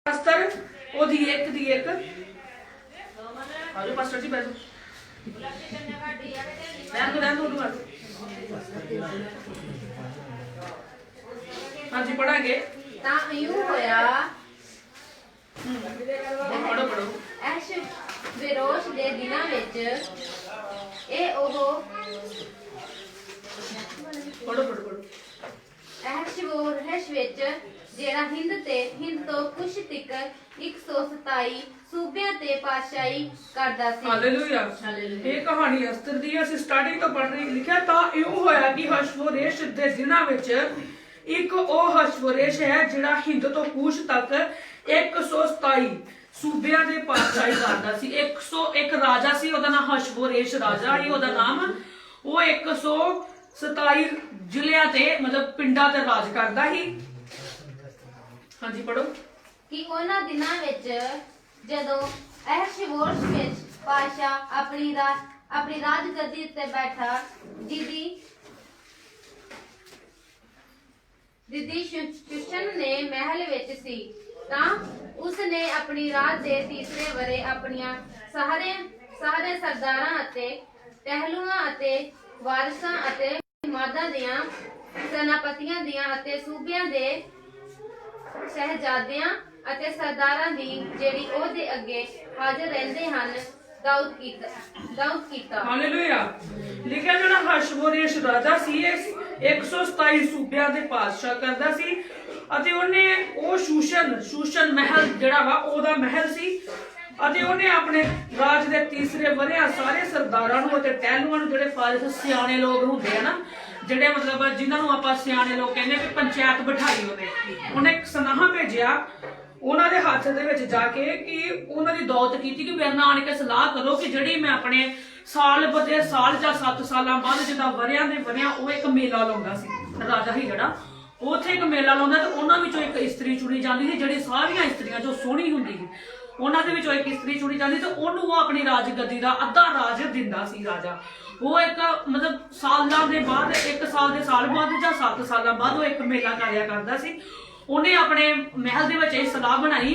अस्तर ओदी एक आजो पास्टर जी बैठो रहन दो हाँ जी पढ़ांगे ਤਾਂ ਇਉਂ ਹੋਇਆ पढ़ो ਐਸ਼ ਵਿਰੋਸ਼ ਦੇ ਦਿਨਾਂ ਵਿੱਚ ਇਹ ਉਹ पढ़ो ਐਸ਼ ਵਿੱਚ ਜਿਹੜਾ ਹਿੰਦ ਤੋਂ ਕੁਸ਼ ਤੱਕ 127 ਸੂਬਿਆਂ ਤੇ ਪਾਤਸ਼ਾਹੀ ਕਰਦਾ ਸੀ। हालेलुया ਇਹ ਕਹਾਣੀ ਅਸਤਰ ਦੀ ਅਸੀਂ ਸਟਾਰਟਿੰਗ ਤੋਂ ਪੜ੍ਹ ਰਹੀ ਲਿਖਿਆ ਤਾਂ ਇਉਂ ਹੋਇਆ ਕਿ ਹਸ਼ਵਰੇਸ਼ ਦੇ ਦਿਨਾਂ ਵਿੱਚ ਇੱਕ ਉਹ ਹਸ਼ਵਰੇਸ਼ ਹੈ ਜਿਹੜਾ ਹਿੰਦ ਤੋਂ ਕੂਸ਼ ਤੱਕ 127 ਸੂਬਿਆਂ ਦੇ ਪਾਤਸ਼ਾਹੀ ਕਰਦਾ ਸੀ। 101 ਰਾਜਾ ਸੀ, ਉਹਦਾ ਨਾਮ ਹਸ਼ਵਰੇਸ਼ ਰਾਜਾ ਹੀ ਉਹਦਾ ਨਾਮ। ਉਹ 127 ਜ਼ਿਲ੍ਹਿਆਂ ਤੇ ਮਤਲਬ ਪਿੰਡਾਂ ਤੇ ਰਾਜ ਕਰਦਾ ਸੀ। ਹਾਂਜੀ ਪੜੋ ਕਿ ਉਹਨਾਂ ਦਿਨਾਂ ਵਿੱਚ ਜਦੋਂ ਅਹਸ਼ਵੇਰੋਸ਼ ਵਿੱਚ ਪਾਤਸ਼ਾਹ ਆਪਣੀ ਰਾਜ ਗੱਦੀ ਉੱਤੇ ਬੈਠਾ ਦੀਦੀ ਸ਼ੁਸ਼ਨ ਨੇ ਮਹਿਲ ਵਿੱਚ ਸੀ ਤਾਂ ਉਸ ਨੇ ਆਪਣੀ ਰਾਜ ਦੇ ਤੀਸਰੇ ਵਰੇ ਆਪਣੀਆਂ ਸਾਰੇ ਸਰਦਾਰਾਂ ਅਤੇ ਟਹਿਲੂਆਂ ਅਤੇ ਵਾਰਿਸਾਂ ਅਤੇ ਮਾਦਾਂ ਦੀਆਂ ਸੈਨਾਪਤੀਆਂ ਦੀਆਂ ਅਤੇ ਸੂਬਿਆਂ ਦੇ ਸ਼ਹਿਜ਼ਾਦਿਆਂ ਅਤੇ ਸਰਦਾਰਾਂ ਦੀ ਜਿਹੜੀ ਉਹਦੇ ਅੱਗੇ ਹਾਜ਼ਰ ਰਹਿੰਦੇ ਹਨ ਦਾਊਦ ਕੀਤਾ। ਹਾਲੇਲੂਇਆ ਲਿਖਿਆ ਜਿਹੜਾ ਹਸ਼ਵਰੇਸ਼ ਰਾਜਾ ਸੀ ਇਹ 127 ਸੂਬਿਆਂ ਦੇ ਪਾਤਸ਼ਾਹ ਕਰਦਾ ਸੀ ਅਤੇ ਉਹਨੇ ਉਹ ਸ਼ੂਸ਼ਨ ਮਹਿਲ ਜਿਹੜਾ ਵਾ ਉਹਦਾ ਮਹਿਲ ਸੀ ਅਤੇ ਉਹਨੇ ਆਪਣੇ ਰਾਜ ਦੇ ਤੀਸਰੇ ਵਰਿਆਂ ਸਾਰੇ ਸਰਦਾਰਾਂ ਨੂੰ ਅਤੇ ਟਹਿਲੂਆਂ ਨੂੰ ਜਿਹੜੇ ਫਾਰਿਸ ਸਿਆਣੇ ਲੋਕ ਹੁੰਦੇ ਆ ਨਾ ਜਿਹੜੇ ਮਤਲਬ ਜਿਨ੍ਹਾਂ ਨੂੰ ਆਪਾਂ ਸਿਆਣੇ ਲੋਕ ਕਹਿੰਦੇ ਵੀ ਪੰਚਾਇਤ ਬਿਠਾਈ ਉਹਨੇ ਇੱਕ ਸੁਨੇਹਾ ਭੇਜਿਆ ਉਹਨਾਂ ਦੇ ਹੱਥ ਦੇ ਵਿੱਚ ਜਾ ਕੇ ਕਿ ਉਹਨਾਂ ਦੀ ਦੌਲਤ ਕੀਤੀ ਕਿ ਮੇਰੇ ਨਾਲ ਆਣ ਕੇ ਸਲਾਹ ਕਰੋ ਕਿ ਜਿਹੜੀ ਮੈਂ ਆਪਣੇ ਸਾਲ ਜਾਂ 7 ਸਾਲਾਂ ਬਾਅਦ ਜਿੱਦਾਂ ਵਰਿਆਂ ਉਹ ਇੱਕ ਮੇਲਾ ਲਾਉਂਦਾ ਸੀ। ਰਾਜਾ ਹੀ ਜਿਹੜਾ ਉੱਥੇ ਇੱਕ ਮੇਲਾ ਲਾਉਂਦਾ ਤੇ ਉਹਨਾਂ ਵਿੱਚੋਂ ਇੱਕ ਇਸਤਰੀ ਚੁਣੀ ਜਾਂਦੀ ਸੀ ਜਿਹੜੀ ਸਾਰੀਆਂ ਇਸਤਰੀਆਂ ਚੋਂ ਸੋਹਣੀ ਹੁੰਦੀ ਸੀ। ਉਹਨਾਂ ਦੇ ਵਿੱਚੋਂ ਇੱਕ ਇਸਤਰੀ ਚੁਣੀ ਜਾਂਦੀ ਤੇ ਉਹਨੂੰ ਉਹ ਆਪਣੀ ਰਾਜ ਗੱਦੀ ਦਾ ਅੱਧਾ ਰਾਜ ਦਿੰਦਾ ਸੀ ਰਾਜਾ। ਉਹ ਇੱਕ ਮਤਲਬ ਸਾਲਾਂ ਦੇ ਬਾਅਦ 1 ਸਾਲ ਦੇ ਸਾਲ ਬਾਅਦ ਜਾਂ 7 ਸਾਲਾਂ ਬਾਅਦ ਉਹ ਇੱਕ ਮੇਲਾ ਕਰਿਆ ਕਰਦਾ ਸੀ। ਉਹਨੇ ਆਪਣੇ ਮਹਿਲ ਦੇ ਵਿੱਚ ਇਹ ਸਲਾਹ ਬਣਾਈ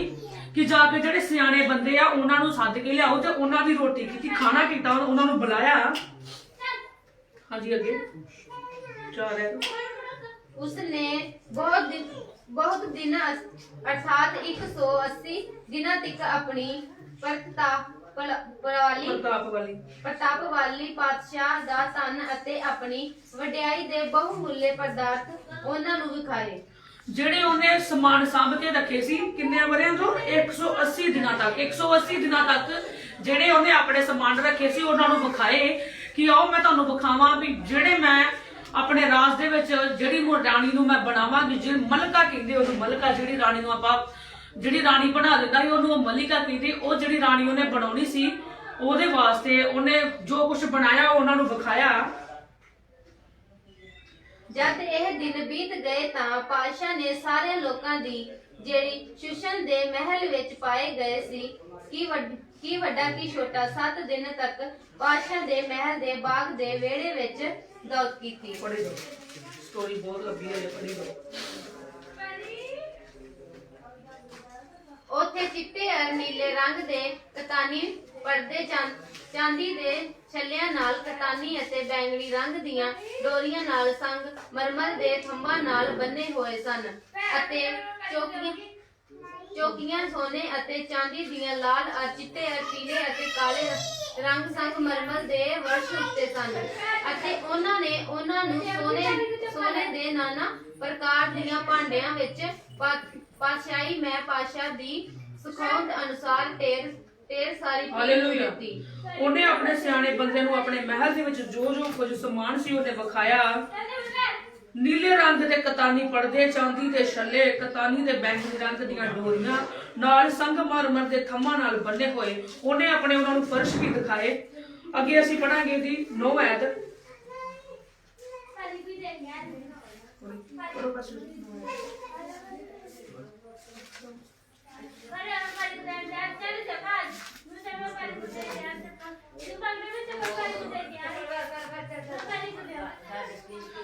ਕਿ ਜਾ ਕੇ ਜਿਹੜੇ ਸਿਆਣੇ ਬੰਦੇ ਆ ਉਹਨਾਂ ਨੂੰ ਸੱਦ ਕੇ ਲਿਆਓ ਤੇ ਉਹਨਾਂ ਦੀ ਰੋਟੀ ਕੀਤੀ, ਖਾਣਾ ਕੀਤਾ, ਉਹਨਾਂ ਨੂੰ ਬੁਲਾਇਆ। ਹਾਂਜੀ ਅੱਗੇ ਚਾਰ ਹੈ ਉਸਨੇ ਬਹੁਤ ਦਿਨ ਅਰਥਾਤ 180 ਦਿਨਾਂ ਤੱਕ ਆਪਣੀ ਪ੍ਰਤਾਪ ਵਾਲੀ ਪਾਤਸ਼ਾਹ ਦਾ ਧਨ ਅਤੇ ਆਪਣੀ ਵਡਿਆਈ ਦੇ ਬਹੁਮੁੱਲੇ ਪਦਾਰਥ ਉਹਨਾਂ ਨੂੰ ਵਿਖਾਏ ਜਿਹੜੇ ਉਹਨੇ ਸਮਾਨ ਸਾਂਭ ਕੇ ਰੱਖੇ ਸੀ। ਕਿੰਨੇ ਵਰਿਆਂ ਤੋਂ 180 ਦਿਨਾਂ ਤੱਕ ਜਿਹੜੇ ਉਹਨੇ ਆਪਣੇ ਸਮਾਨ ਰੱਖੇ ਸੀ ਉਹਨਾਂ ਨੂੰ ਵਿਖਾਏ ਕਿ ਆਓ ਮੈਂ ਤੁਹਾਨੂੰ ਵਿਖਾਵਾਂ ਵੀ ਜਿਹੜੇ ਮੈਂ ਆਪਣੇ ਰਾਜ ਦੇ ਵਿੱਚ ਜਿਹੜੀ ਰਾਣੀ ਨੂੰ ਮੈਂ ਬਣਾਵਾਂਗੀ। ਜੇ ਮਲਕਾ ਕਹਿੰਦੇ ਉਹਨੂੰ ਮਲਕਾ, ਜਿਹੜੀ ਰਾਣੀ ਨੂੰ ਆਪਾਂ ਜਿਹੜੀ ਰਾਣੀ ਬਣਾ ਦਿੰਦਾ ਸੀ ਉਹਨੂੰ ਉਹ ਮਲਿਕਾ ਕਹਿੰਦੇ। ਉਹ ਜਿਹੜੀ ਰਾਣੀ ਉਹਨੇ ਬਣਾਉਣੀ ਸੀ ਉਹਦੇ ਵਾਸਤੇ ਉਹਨੇ ਜੋ ਕੁਝ ਬਣਾਇਆ ਉਹਨਾਂ ਨੂੰ ਵਿਖਾਇਆ। ਜਦ ਇਹ ਦਿਨ ਬੀਤ ਗਏ ਤਾਂ ਪਾਤਸ਼ਾਹ ਨੇ ਸਾਰੇ ਲੋਕਾਂ ਦੀ ਜਿਹੜੀ ਸ਼ੂਸ਼ਨ ਦੇ ਮਹਿਲ ਵਿੱਚ ਪਾਏ ਗਏ ਸੀ ਕੀ ਵੱਡਾ ਕੀ ਛੋਟਾ 7 ਦਿਨ ਤੱਕ ਪਾਤਸ਼ਾਹ ਦੇ ਮਹਿਲ ਦੇ ਬਾਗ ਦੇ ਵਿਹੜੇ ਵਿੱਚ ਦੌੜ ਕੀਤੀ। ਪੜ੍ਹੀ ਲਓ, ਸਟੋਰੀ ਬਹੁਤ ਲੰਬੀ ਹੈ, ਪੜ੍ਹੀ ਲਓ। ਉੱਥੇ ਚਿੱਟੇ ਅਤੇ ਨੀਲੇ ਰੰਗ ਦੇ ਕਤਾਨੀ ਪਰਦੇ ਚਾਂਦੀ ਦੇ ਛੱਲਿਆਂ ਨਾਲ ਕਤਾਨੀ ਅਤੇ ਬੈਂਗਣੀ ਰੰਗ ਦੀਆਂ ਡੋਰੀਆਂ ਨਾਲ ਸੰਗ ਮਰਮਰ ਦੇ ਥੰਬਾਂ ਨਾਲ ਬੰਨੇ ਹੋਏ ਸਨ ਅਤੇ ਚੌਕੀਆਂ ਸੋਨੇ ਅਤੇ ਚਾਂਦੀ ਦੀਆਂ ਲਾਲ ਚਿੱਟੇ ਪੀਲੇ ਅਤੇ ਕਾਲੇ ਰੰਗ ਸੰਗ ਮਰਮਰ ਦੇ ਵਰਸ਼ ਉੱਤੇ ਸਨ ਅਤੇ ਉਹਨਾਂ ਨੂੰ ਸੋਨੇ ਦੇ ਨਾਨਾ ਪ੍ਰਕਾਰ ਦੀਆਂ ਭਾਂਡਿਆਂ ਵਿੱਚ ਪਾਤਸ਼ਾਹੀ ਮੈਂ ਪਾਤਸ਼ਾਹ ਦੀ ਸੁਖਾਉਂਦ ਅਨੁਸਾਰ ਢੇਰ ਸਾਰੀ ਹਾਲੇਲੂਇਆ। ਉਹਨੇ ਆਪਣੇ ਸਿਆਣੇ ਬੰਦੇ ਨੂੰ ਆਪਣੇ ਮਹਿਲ ਦੇ ਵਿੱਚ ਜੋ ਕੁਝ ਸਮਾਨ ਸੀ ਉਹਨੇ ਵਿਖਾਇਆ। ਨੀਲੇ ਰੰਗ ਦੇ ਕਤਾਨੀ ਪਰਦੇ, ਚਾਂਦੀ ਦੇ ਛੱਲੇ, ਕਤਾਨੀ ਦੇ ਬੈਂਗਣੀ ਰੰਗ ਦੀਆਂ ਡੋਰੀਆਂ ਨਾਲ ਸੰਗਮਰਮਰ ਦੇ ਥੰਮਾਂ ਨਾਲ ਬੰਨੇ ਹੋਏ ਉਹਨੇ ਆਪਣੇ ਉਹਨਾਂ ਨੂੰ ਫਰਸ਼ ਵੀ ਦਿਖਾਏ। ਅੱਗੇ ਅਸੀਂ ਪੜਾਂਗੇ ਦੀ 9 ਆਇਤ।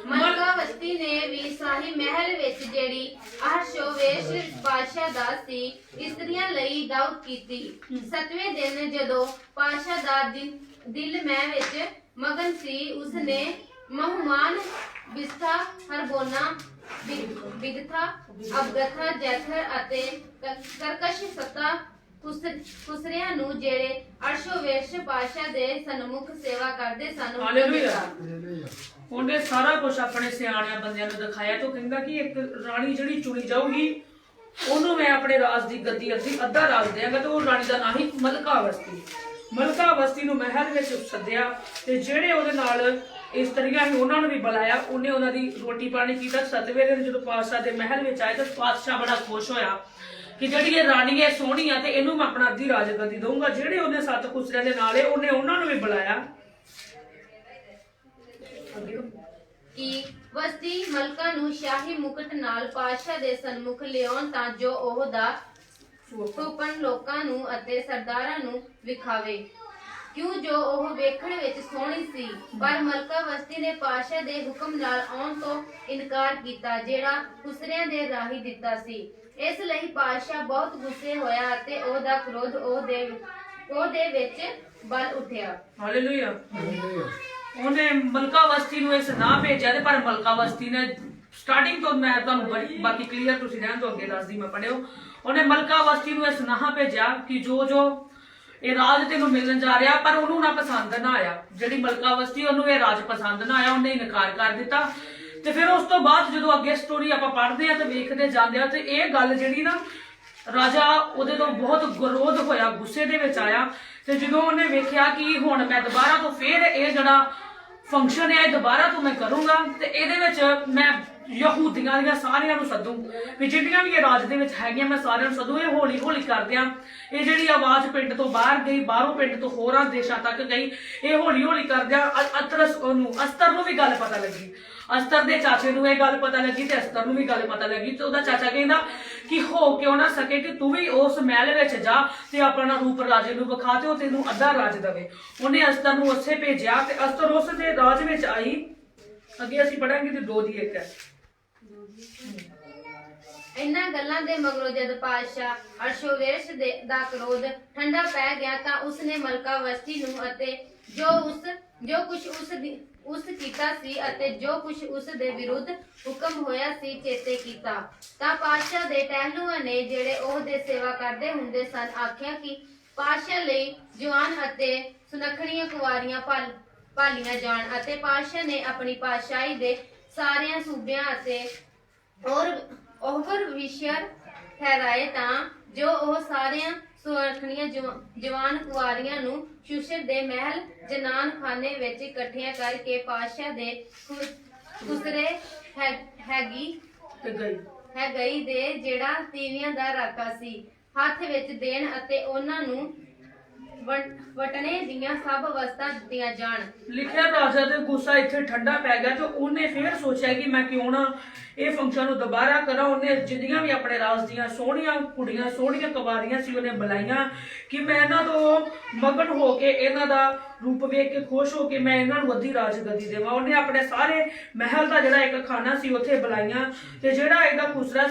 ਮਲਕਾਵਤੀ ਨੇ ਵੀ ਸ਼ਾਹੀ ਮਹਿਲ ਵਿੱਚ ਜਿਹੜੀ ਅਹਸ਼ਵੇਰੋਸ਼ ਬਾਦਸ਼ਾਹ ਦਾ ਸੀ ਇਸਤਰੀਆਂ ਲਈ ਦਾਉਦ ਕੀਤੀ। 7ਵੇਂ ਦਿਨ ਜਦੋਂ ਪਾਸ਼ਾ ਦਾ ਦਿਲ ਮੈਂ ਵਿੱਚ ਮਗਨ ਸੀ, ਉਸਨੇ ਮਹਮਾਨ ਬਿਸਥਾ ਹਰਬੋਨਾ ਬਿਗਥਾ ਅਬਗਥਾ ਜੈਥਰ ਅਤੇ ਕਰਕਸ਼ ਸੱਤਾ ਖੁਸਰਿਆਂ ਨੂੰ ਜਿਹੜੇ ਅਰਸ਼ੋਵੇਸ਼ ਪਾਸ਼ਾ ਦੇ ਸਨਮੁਖ ਸੇਵਾ ਕਰਦੇ ਸਨ ਹਾਲੇਲੂਇਆ। ਉਹਨੇ ਸਾਰਾ ਕੁਝ ਆਪਣੇ ਸਿਆਣਿਆਂ ਬੰਦਿਆਂ ਨੂੰ ਦਿਖਾਇਆ ਤੇ ਉਹ ਕਹਿੰਦਾ ਕਿ ਇੱਕ ਰਾਣੀ ਜਿਹੜੀ ਚੁਣੀ ਜਾਊਗੀ ਉਹਨੂੰ ਮੈਂ ਆਪਣੇ ਰਾਜ ਦੀ ਗੱਦੀ ਅੱਧਾ ਰਾਜ ਦਿਆਂਗਾ ਤੇ ਉਹ ਰਾਣੀ ਦਾ ਨਾਂ ਹੀ ਮਲਕਾ ਅਵਸਥੀ ਨੂੰ ਮਹਿਲ ਵਿੱਚ ਸੱਦਿਆ ਤੇ ਜਿਹੜੇ ਉਹਦੇ ਨਾਲ ਇਸਤਰੀਆਂ ਸੀ ਉਹਨਾਂ ਨੂੰ ਵੀ ਬੁਲਾਇਆ। ਉਹਨੇ ਉਹਨਾਂ ਦੀ ਰੋਟੀ ਪਾਣੀ ਕੀਤਾ। 7ਵੇਂ ਦਿਨ ਜਦੋਂ ਪਾਤਸ਼ਾਹ ਦੇ ਮਹਿਲ ਵਿੱਚ ਆਏ ਤਾਂ ਪਾਤਸ਼ਾਹ ਬੜਾ ਖੁਸ਼ ਹੋਇਆ ਕਿ ਜਿਹੜੀ ਇਹ ਰਾਣੀ ਹੈ ਸੋਹਣੀ ਆ ਤੇ ਇਹਨੂੰ ਮੈਂ ਆਪਣਾ ਅੱਧੀ ਰਾਜਗੱਦੀ ਦਊਂਗਾ। ਜਿਹੜੇ ਉਹਨੇ 7 ਖੁਸਰਿਆਂ ਦੇ ਨਾਲ ਉਹਨੇ ਉਹਨਾਂ ਨੂੰ ਵੀ ਬੁਲਾਇਆ ਕਿ ਵਸਤੀ ਮਲਕਾ ਨੂੰ ਸ਼ਾਹੀ ਮੁਕਟ ਨਾਲ ਪਾਤਸ਼ਾਹ ਦੇ ਸਨਮੁਖ ਲਿਆਉਣ ਤਾਂ ਜੋ ਉਹ ਦਾ ਸੁਪਨ ਲੋਕਾਂ ਨੂੰ ਅਤੇ ਸਰਦਾਰਾਂ ਨੂੰ ਵਿਖਾਵੇ, ਕਿਉਂ ਜੋ ਉਹ ਵੇਖਣ ਵਿੱਚ ਸੋਹਣੀ ਸੀ। ਪਰ ਮਲਕਾ ਵਸਤੀ ਨੇ ਪਾਤਸ਼ਾਹ ਦੇ ਹੁਕਮ ਨਾਲ ਆਉਣ ਤੋਂ ਇਨਕਾਰ ਕੀਤਾ ਜਿਹੜਾ ਖੁਸਰਿਆਂ ਦੇ ਰਾਹੀਂ ਦਿੱਤਾ ਸੀ। ਇਸ ਲਈ ਪਾਤਸ਼ਾਹ ਬਹੁਤ ਗੁੱਸੇ ਹੋਇਆ ਅਤੇ ਉਹਦਾ ਕ੍ਰੋਧ ਉਹਦੇ ਵਿੱਚ ਬਲ ਉੱਠਿਆ। ਹਾਲੇਲੂਇਆ। ਉਹਨੇ ਮਲਕਾ ਵਸਤੀ ਨੂੰ ਇਸ ਨਾਂ ਭੇਜਿਆ ਤੇ ਪਰ ਮਲਕਾ ਵਸਤੀ ਨੇ ਸਟਾਰਟਿੰਗ ਤੋਂ, ਮੈਂ ਤੁਹਾਨੂੰ ਬਾਕੀ ਕਲੀਅਰ ਤੁਸੀਂ ਰਹਿਣ ਤੋਂ ਅੱਗੇ ਦੱਸਦੀ ਮੈਂ ਪੜਿਓ। ਉਹਨੇ ਮਲਕਾ ਵਸਤੀ ਨੂੰ ਇਸ ਨਾਂ ਭੇਜਿਆ ਕਿ ਜੋ ਇਹ ਰਾਜ ਤੈਨੂੰ ਮਿਲਣ ਜਾ ਰਿਹਾ ਪਰ ਉਹਨੂੰ ਨਾ ਪਸੰਦ ਨਾ ਆਇਆ। ਜਿਹੜੀ ਮਲਕਾ ਵਸਤੀ ਉਹਨੂੰ ਇਹ ਰਾਜ ਪਸੰਦ ਨਾ ਆਇਆ, ਉਹਨੇ ਇਨਕਾਰ ਕਰ ਦਿੱਤਾ। ਤੇ ਫਿਰ ਉਸ ਤੋਂ ਬਾਅਦ ਜਦੋਂ ਅੱਗੇ ਸਟੋਰੀ ਆਪਾਂ ਪੜ੍ਹਦੇ ਆ ਤੇ ਵੇਖਦੇ ਜਾਂਦੇ ਆ ਤੇ ਇਹ ਗੱਲ ਜਿਹੜੀ ਨਾ ਰਾਜਾ ਉਹਦੇ ਤੋਂ ਬਹੁਤ ਵਿਰੋਧ ਹੋਇਆ, ਗੁੱਸੇ ਦੇ ਵਿੱਚ ਆਇਆ। ਤੇ ਜਦੋਂ ਉਹਨੇ ਵੇਖਿਆ ਕਿ ਹੁਣ ਮੈਂ ਦੁਬਾਰਾ ਤੋਂ ਫਿਰ ਇਹ ਜਿਹੜਾ ਫੰਕਸ਼ਨ ਹੈ ਇਹ ਦੁਬਾਰਾ ਤੋਂ ਮੈਂ ਕਰੂੰਗਾ ਤੇ ਇਹਦੇ ਵਿੱਚ ਮੈਂ ਯਹੂਦੀਆਂ ਦੀਆਂ ਸਾਰਿਆਂ ਨੂੰ ਸੱਦੂ ਵੀ ਜਿਹੜੀਆਂ ਵੀ ਇਹ ਰਾਜ ਦੇ ਵਿੱਚ ਹੈਗੀਆਂ ਮੈਂ ਸਾਰਿਆਂ ਨੂੰ ਸੱਦੂ। ਇਹ ਹੌਲੀ ਹੌਲੀ ਕਰਦਿਆਂ ਇਹ ਜਿਹੜੀ ਆਵਾਜ਼ ਪਿੰਡ ਤੋਂ ਬਾਹਰ ਗਈ, ਬਾਹਰੋਂ ਪਿੰਡ ਤੋਂ ਹੋਰਾਂ ਦੇਸ਼ਾਂ ਤੱਕ ਗਈ। ਇਹ ਹੌਲੀ ਹੌਲੀ ਕਰਦਿਆਂ ਅਸਤਰ ਨੂੰ ਵੀ ਗੱਲ ਪਤਾ ਲੱਗੀ। ਅਸਤਰ ਦੇ ਚਾਚੇ ਨੂੰ ਇਹ ਗੱਲ ਪਤਾ ਲੱਗੀ ਤੇ ਅਸਤਰ ਨੂੰ ਵੀ ਗੱਲ ਪਤਾ ਲੱਗੀ ਤੇ ਉਹਦਾ ਚਾਚਾ ਕਹਿੰਦਾ ਕਿ ਹੋ ਕਿਉਂ ਨਾ ਸਕੇ ਕਿ ਤੂੰ ਵੀ ਉਸ ਮਹਿਲ ਵਿੱਚ ਜਾ ਤੇ ਆਪਣਾ ਰੂਪ ਰਾਜੇ ਨੂੰ ਵਿਖਾ ਤੇ ਉਹ ਤੈਨੂੰ ਅੱਧਾ ਰਾਜ ਦੇਵੇ। ਉਹਨੇ ਅਸਤਰ ਨੂੰ ਉੱਥੇ ਭੇਜਿਆ ਤੇ ਅਸਤਰ ਉਸ ਦੇ ਰਾਜ ਵਿੱਚ ਆਈ। ਅੱਗੇ ਅਸੀਂ ਪੜਾਂਗੇ ਤੇ 2 ਦੀ 1 ਹੈ। ਇਹਨਾਂ ਗੱਲਾਂ ਦੇ ਮਗਰੋਂ ਜਦ ਪਾਤਸ਼ਾਹ ਅਰਸ਼ੋਵੇਸ਼ ਦਾ ਕ੍ਰੋਧ ਠੰਡਾ ਪੈ ਗਿਆ ਤਾਂ ਉਸਨੇ ਮਲਕਾ ਵਸਤੀ ਨੂੰ ਅਤੇ ਜੋ ਕੁਛ ਉਸ ਕੀਤਾ ਸੀ ਅਤੇ ਜੋ ਕੁਛ ਉਸ ਦੇ ਵਿਰੁੱਧ ਹੁਕਮ ਹੋਇਆ ਸੀ ਚੇਤੇ ਕੀਤਾ। ਤਾਂ ਪਾਤਸ਼ਾਹ ਦੇ ਟਹਿਲੂਆਂ ਨੇ ਜਿਹੜੇ ਉਹ ਦੇ ਸੇਵਾ ਕਰਦੇ ਹੁੰਦੇ ਸਨ ਆਖਿਆ ਕਿ ਪਾਤਸ਼ਾਹ ਲਈ ਜਵਾਨ ਅਤੇ ਸੁਨੱਖੜੀਆਂ ਕੁਵਾਰੀਆਂ ਭਾਲੀਆਂ ਜਾਣ। ਅਤੇ ਪਾਤਸ਼ਾਹ ਨੇ ਆਪਣੀ ਪਾਤਸ਼ਾਹੀ ਦੇ ਸਾਰਿਆਂ ਸੂਬਿਆਂ ਅਤੇ ਹੋਰ ਵਿਸ਼ਰ ਠਹਿਰਾਏ ਤਾਂ ਜੋ ਉਹ ਸਾਰਿਆਂ ਸੁਨੱਖੜੀਆਂ ਜਵਾਨ ਕੁਵਾਰੀਆਂ ਨੂੰ ਸ਼ੂਸ਼ਰ ਦੇ ਮਹਿਲ ਜਨਾਨ ਖਾਨੇ ਵਿੱਚ ਇਕੱਠੀਆਂ ਕਰਕੇ ਪਾਤਸ਼ਾਹ ਦੇ ਖੁਸਰੇ ਹੈਗਈ ਦੇ ਜਿਹੜਾ ਤੀਵੀਆਂ ਦਾ ਰਾਕਾ ਸੀ ਹੱਥ ਵਿੱਚ ਦੇਣ ਅਤੇ ਉਹਨਾਂ ਨੂੰ ਵਟਣੇ ਦੀਆਂ ਸਭ ਵਸਤਾਂ ਦਿੱਤੀਆਂ ਜਾਣ। ਲਿਖਿਆ ਰਾਜਾ ਦੇ ਗੁੱਸਾ ਇੱਥੇ ਠੰਡਾ ਪੈ ਗਿਆ ਤੇ ਉਹਨੇ ਫੇਰ ਸੋਚਿਆ ਕਿ ਮੈਂ ਕਿਉਂ ਨਾ ਇਹ ਫੰਕਸ਼ਨ ਨੂੰ ਦੁਬਾਰਾ ਕਰਾਂ। ਉਹਨੇ ਜਿੰਨੀਆਂ ਵੀ ਆਪਣੇ ਰਾਜ ਦੀਆਂ ਸੋਹਣੀਆਂ ਕੁੜੀਆਂ ਸੋਹਣੀਆਂ ਕੁਵਾਰੀਆਂ ਸੀ ਉਹਨੇ ਬੁਲਾਈਆਂ ਕਿ ਮੈਂ ਇਹਨਾਂ ਤੋਂ ਮਗਨ ਹੋ ਕੇ ਇਹਨਾਂ ਦਾ ਰੂਪ ਵੇਖ ਕੇ ਖੁਸ਼ ਹੋ ਕੇ ਮੈਂ ਇਹਨਾਂ ਨੂੰ ਅੱਧੀ ਰਾਜਗੱਦੀ ਦੇਵਾਂ। ਉਹਨੇ ਆਪਣੇ ਸਾਰੇ ਮਹਿਲ ਦਾ ਜਿਹੜਾ ਇੱਕ ਖਾਨਾ ਸੀ ਉੱਥੇ ਬੁਲਾਈਆਂ ਤੇ ਜਿਹੜਾ ਇਹਦਾ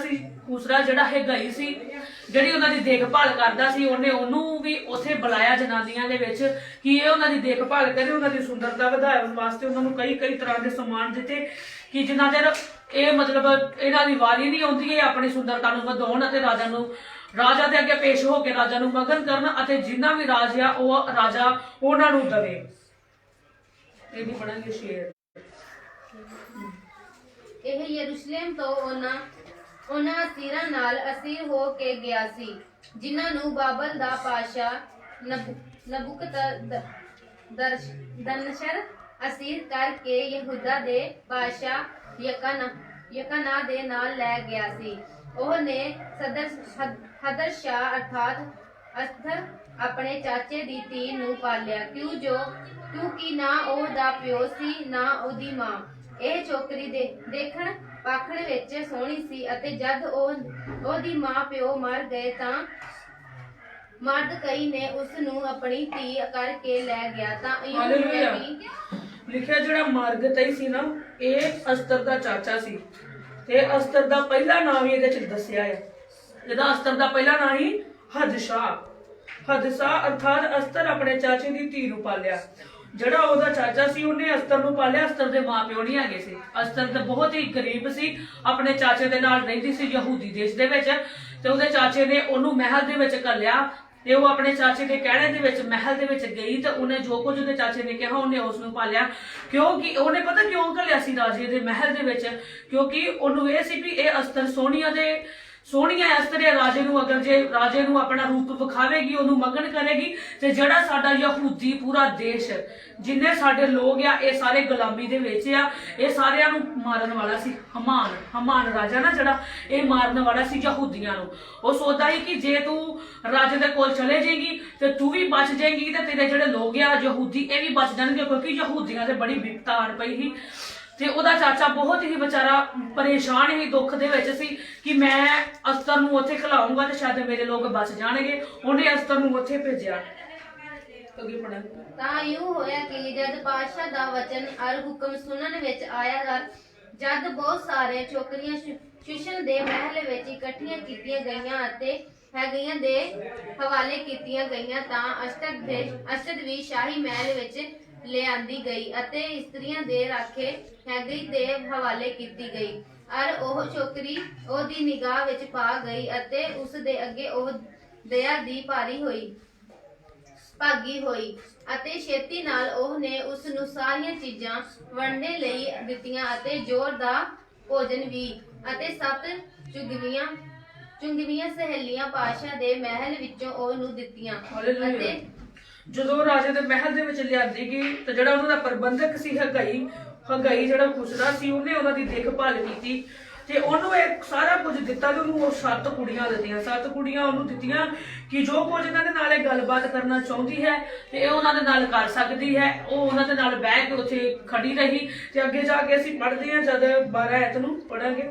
ਖੁਸਰਾ ਜਿਹੜਾ ਹੈਗਾਈ ਸੀ ਜਿਹੜੀ ਉਹਨਾਂ ਦੀ ਦੇਖਭਾਲ ਕਰਦਾ ਸੀ ਉਹਨੂੰ ਵੀ ਉੱਥੇ ਬੁਲਾਇਆ ਜਨਾਨੀਆਂ ਦੇ ਵਿੱਚ ਕਿ ਇਹ ਉਹਨਾਂ ਦੀ ਦੇਖਭਾਲ ਕਰੇ, ਉਹਨਾਂ ਦੀ ਸੁੰਦਰਤਾ ਵਧਾਉਣ ਵਾਸਤੇ ਉਹਨਾਂ ਨੂੰ ਕਈ ਤਰ੍ਹਾਂ ਦੇ ਸਮਾਨ ਦਿੱਤੇ ਕਿ ਜਿੰਨਾ ਚਿਰ ਇਹ ਮਤਲਬ ਇਹਨਾਂ ਦੀ ਵਾਰੀ ਨਹੀਂ ਆਉਂਦੀ ਇਹ ਆਪਣੀ ਸੁੰਦਰਤਾ ਨੂੰ ਵਧਾਉਣ ਅਤੇ ਰਾਜਾ ਦੇ ਅੱਗੇ ਪੇਸ਼ ਹੋ ਕੇ ਰਾਜਾ ਨੂੰ ਮਗਨ ਕਰਨ ਅਤੇ ਜਿੰਨਾ ਵੀ ਰਾਜ ਆ ਉਹ ਰਾਜਾ ਉਹਨਾਂ ਨੂੰ ਦਵੇ। ਇਹ ਵੀ ਪੜਾਂਗੇ ਸ਼ੇਰ। ਇਹ ਯਰੂਸ਼ਲਮ ਤੋਂ ਉਹਨਾਂ ਅਸੀਰਾਂ ਨਾਲ ਅਸੀਰ ਹੋ ਕੇ ਗਿਆ ਸੀ ਜਿਨ੍ਹਾਂ ਨੂੰ ਬਾਬਲ ਦਾ ਪਾਤਸ਼ਾਹ ਨਬੂਕਦਨਸ਼ਰ ਅਸੀਰ ਕਰਕੇ ਯਹੂਦਾ ਦੇ ਬਾਦਸ਼ਾਹ ਯਕਨਾ ਦੇ ਨਾਲ ਲੈ ਗਿਆ ਸੀ। ਉਹਨੇ ਹਦਰਸ਼ਾਹ ਅਰਥਾਤ ਅਸਥਰ ਆਪਣੇ ਚਾਚੇ ਦੀ ਧੀ ਨੂੰ ਪਾਲਿਆ ਕਿਉਂਕਿ ਨਾ ਉਹ ਦਾ ਪਿਓ ਸੀ ਨਾ ਉਹਦੀ ਮਾਂ। ਇਹ ਛੋਕਰੀ ਦੇਖਣ ਪਾਖਣ ਵਿੱਚ ਸੋਹਣੀ ਸੀ ਅਤੇ ਜਦ ਉਹਦੀ ਮਾਂ ਪਿਓ ਮਰ ਗਏ ਤਾਂ ਮਰਦ ਕਈ ਨੇ ਉਸ ਨੂੰ ਆਪਣੀ ਧੀ ਕਰਕੇ ਲੈ ਗਿਆ। ਤਾਂ ਲਿਖਿਆ ਜਿਹੜਾ ਮਾਰਗਤਈ ਸੀ ਨਾ ਇਹ ਅਸਤਰ ਦਾ ਚਾਚਾ ਸੀ ਤੇ ਅਸਤਰ ਦਾ ਪਹਿਲਾ ਨਾਮ ਵੀ ਇਹਦੇ ਚ ਦੱਸਿਆ ਹੈ। ਜਿਹਦਾ ਅਸਤਰ ਦਾ ਪਹਿਲਾ ਨਾਮ ਹੀ ਹਦਸ਼ਾ ਅਰਥਾਤ ਅਸਤਰ ਆਪਣੇ ਚਾਚੇ ਦੀ ਧੀ ਨੂੰ ਪਾਲਿਆ। ਜਿਹੜਾ ਉਹਦਾ ਚਾਚਾ ਸੀ ਉਹਨੇ ਅਸਤਰ ਨੂੰ ਪਾਲਿਆ। ਅਸਤਰ ਦੇ ਮਾਪਿਓ ਨਹੀਂ ਹੈਗੇ ਸੀ। ਅਸਤਰ ਤਾਂ ਬਹੁਤ ਹੀ ਗਰੀਬ ਸੀ, ਆਪਣੇ ਚਾਚੇ ਦੇ ਨਾਲ ਰਹਿੰਦੀ ਸੀ ਯਹੂਦੀ ਦੇਸ਼ ਦੇ ਵਿੱਚ, ਤੇ ਉਹਦੇ ਚਾਚੇ ਨੇ ਉਹਨੂੰ ਮਹਿਲ ਦੇ ਵਿੱਚ ਘੱਲਿਆ ਤੇ ਉਹ ਆਪਣੇ ਚਾਚੇ ਦੇ ਕਹਿਣੇ ਦੇ ਵਿੱਚ ਮਹਿਲ ਦੇ ਵਿੱਚ ਗਈ ਤੇ ਉਹਨੇ ਜੋ ਕੁਝ ਉਹਦੇ ਚਾਚੇ ਨੇ ਕਿਹਾ ਉਹਨੇ ਉਸ ਨੂੰ ਪਾਲਿਆ। ਕਿਉਂਕਿ ਉਹਨੇ ਪਤਾ ਕਿਉਂ ਘੱਲਿਆ ਸੀ ਰਾਜੇ ਦੇ ਮਹਿਲ ਦੇ ਵਿੱਚ, ਕਿਉਂਕਿ ਉਹਨੂੰ ਇਹ ਸੀ ਵੀ ਇਹ ਅਸਤਰ ਸੋਹਣੀਆਂ ਅਸਤਰ ਹੈ ਰਾਜੇ ਨੂੰ, ਅਗਰ ਜੇ ਰਾਜੇ ਨੂੰ ਆਪਣਾ ਰੂਪ ਵਿਖਾਵੇਗੀ, ਉਹਨੂੰ ਮਗਨ ਕਰੇਗੀ, ਤੇ ਜਿਹੜਾ ਸਾਡਾ ਯਹੂਦੀ ਪੂਰਾ ਦੇਸ਼, ਜਿੰਨੇ ਸਾਡੇ ਲੋਕ ਆ, ਇਹ ਸਾਰੇ ਗੁਲਾਮੀ ਦੇ ਵਿੱਚ ਆ, ਇਹ ਸਾਰਿਆਂ ਨੂੰ ਮਾਰਨ ਵਾਲਾ ਸੀ। ਹਮਾਨ ਰਾਜਾ ਨਾ ਜਿਹੜਾ, ਇਹ ਮਾਰਨ ਵਾਲਾ ਸੀ ਯਹੂਦੀਆਂ ਨੂੰ। ਉਹ ਸੋਚਦਾ ਸੀ ਕਿ ਜੇ ਤੂੰ ਰਾਜੇ ਦੇ ਕੋਲ ਚਲੇ ਜਾਏਗੀ ਤੇ ਤੂੰ ਵੀ ਬਚ ਜਾਏਗੀ ਤੇ ਤੇਰੇ ਜਿਹੜੇ ਲੋਕ ਆ ਯਹੂਦੀ, ਇਹ ਵੀ ਬਚ ਜਾਣਗੇ, ਕਿਉਂਕਿ ਯਹੂਦੀਆਂ ਤੇ ਬੜੀ ਵਿਪਤਾ ਆਣ ਪਈ ਸੀ। ਤੇ ਉਹਦਾ ਚਾਚਾ ਬਹੁਤ ਹੀ ਵਿਚਾਰਾ ਪਰੇਸ਼ਾਨ ਹੀ, ਦੁੱਖ ਦੇ ਵਿੱਚ ਸੀ ਕਿ ਮੈਂ ਅਸਤਰ ਨੂੰ ਉੱਥੇ ਖਿਲਾਉਂਗਾ ਤੇ ਸ਼ਾਇਦ ਮੇਰੇ ਲੋਕ ਬਚ ਜਾਣਗੇ। ਉਹਨੇ ਅਸਤਰ ਨੂੰ ਉੱਥੇ ਭੇਜਿਆ। ਅੱਗੇ ਪੜ੍ਹਨ ਤਾਂ ਇਉਂ ਹੋਇਆ ਕਿ ਜਦ ਪਾਤਸ਼ਾਹ ਦਾ ਵਚਨ ਅਰ ਹੁਕਮ ਸੁਣਨ ਵਿੱਚ ਆਇਆ, ਜਦ ਬਹੁਤ ਸਾਰੇ ਛੋਕਰੀਆਂ ਸ਼ੂਸ਼ਨ ਦੇ ਮਹਿਲ ਵਿੱਚ ਇਕੱਠੀਆਂ ਕੀਤੀਆਂ ਗਈਆਂ ਅਤੇ ਹੈਗੀਆਂ ਦੇ ਹਵਾਲੇ ਕੀਤੀਆਂ ਗਈਆਂ, ਤਾਂ ਅਸ਼ਤਰ ਵੀ ਸ਼ਾਹੀ ਮਹਿਲ ਵਿੱਚ ਲਿਆਂਦੀ ਗਈ ਅਤੇ ਇਸਤਰੀਆਂ ਦੇ ਰਾਖੇ ਹੈਗੀ ਦੇ ਹਵਾਲੇ ਕੀਤੀ ਗਈ। ਅਰ ਉਹ ਛੋਕਰੀ ਉਹਦੀ ਨਿਗਾਹ ਵਿੱਚ ਪਾ ਗਈ ਅਤੇ ਉਸ ਦੇ ਅੱਗੇ ਉਹ ਦਇਆ ਦੀ ਭਾਗੀ ਹੋਈ ਅਤੇ ਛੇਤੀ ਨਾਲ ਉਹਨੇ ਉਸ ਨੂੰ ਸਾਰੀਆਂ ਚੀਜ਼ਾਂ ਵੰਡਣੇ ਲਈ ਦਿੱਤੀਆਂ ਅਤੇ ਜ਼ੋਰ ਦਾ ਭੋਜਨ ਵੀ, ਅਤੇ 7 ਚੁੰਗਵੀਆਂ ਸਹੇਲੀਆਂ ਪਾਤਸ਼ਾਹ ਦੇ ਮਹਿਲ ਵਿੱਚੋਂ ਉਹਨੂੰ ਦਿੱਤੀਆਂ। ਅਤੇ ਜਦੋਂ ਰਾਜੇ ਦੇ ਮਹਿਲ ਦੇ ਵਿੱਚ ਲਿਆਂਦੀ ਗਈ ਤੇ ਜਿਹੜਾ ਉਹਨਾਂ ਦਾ ਪ੍ਰਬੰਧਕ ਸੀ ਹਗਾਈ ਜਿਹੜਾ ਖੁਸਰਾ ਸੀ, ਉਹਨੇ ਉਹਨਾਂ ਦੀ ਦੇਖਭਾਲ ਕੀਤੀ ਤੇ ਉਹਨੂੰ ਇਹ ਸਾਰਾ ਕੁਝ ਦਿੱਤਾ ਤੇ ਉਹਨੂੰ ਉਹ 7 ਕੁੜੀਆਂ ਦਿੱਤੀਆਂ। 7 ਕੁੜੀਆਂ ਉਹਨੂੰ ਦਿੱਤੀਆਂ ਕਿ ਜੋ ਕੁਝ ਇਹਨਾਂ ਦੇ ਨਾਲ ਇਹ ਗੱਲਬਾਤ ਕਰਨਾ ਚਾਹੁੰਦੀ ਹੈ ਤੇ ਇਹ ਉਹਨਾਂ ਦੇ ਨਾਲ ਕਰ ਸਕਦੀ ਹੈ। ਉਹ ਉਹਨਾਂ ਦੇ ਨਾਲ ਬਹਿ ਕੇ ਉੱਥੇ ਖੜੀ ਰਹੀ ਤੇ ਅੱਗੇ ਜਾ ਕੇ ਅਸੀਂ ਪੜ੍ਹਦੇ ਹਾਂ, ਜਦ 12 ਐਤ ਨੂੰ ਪੜਾਂਗੇ।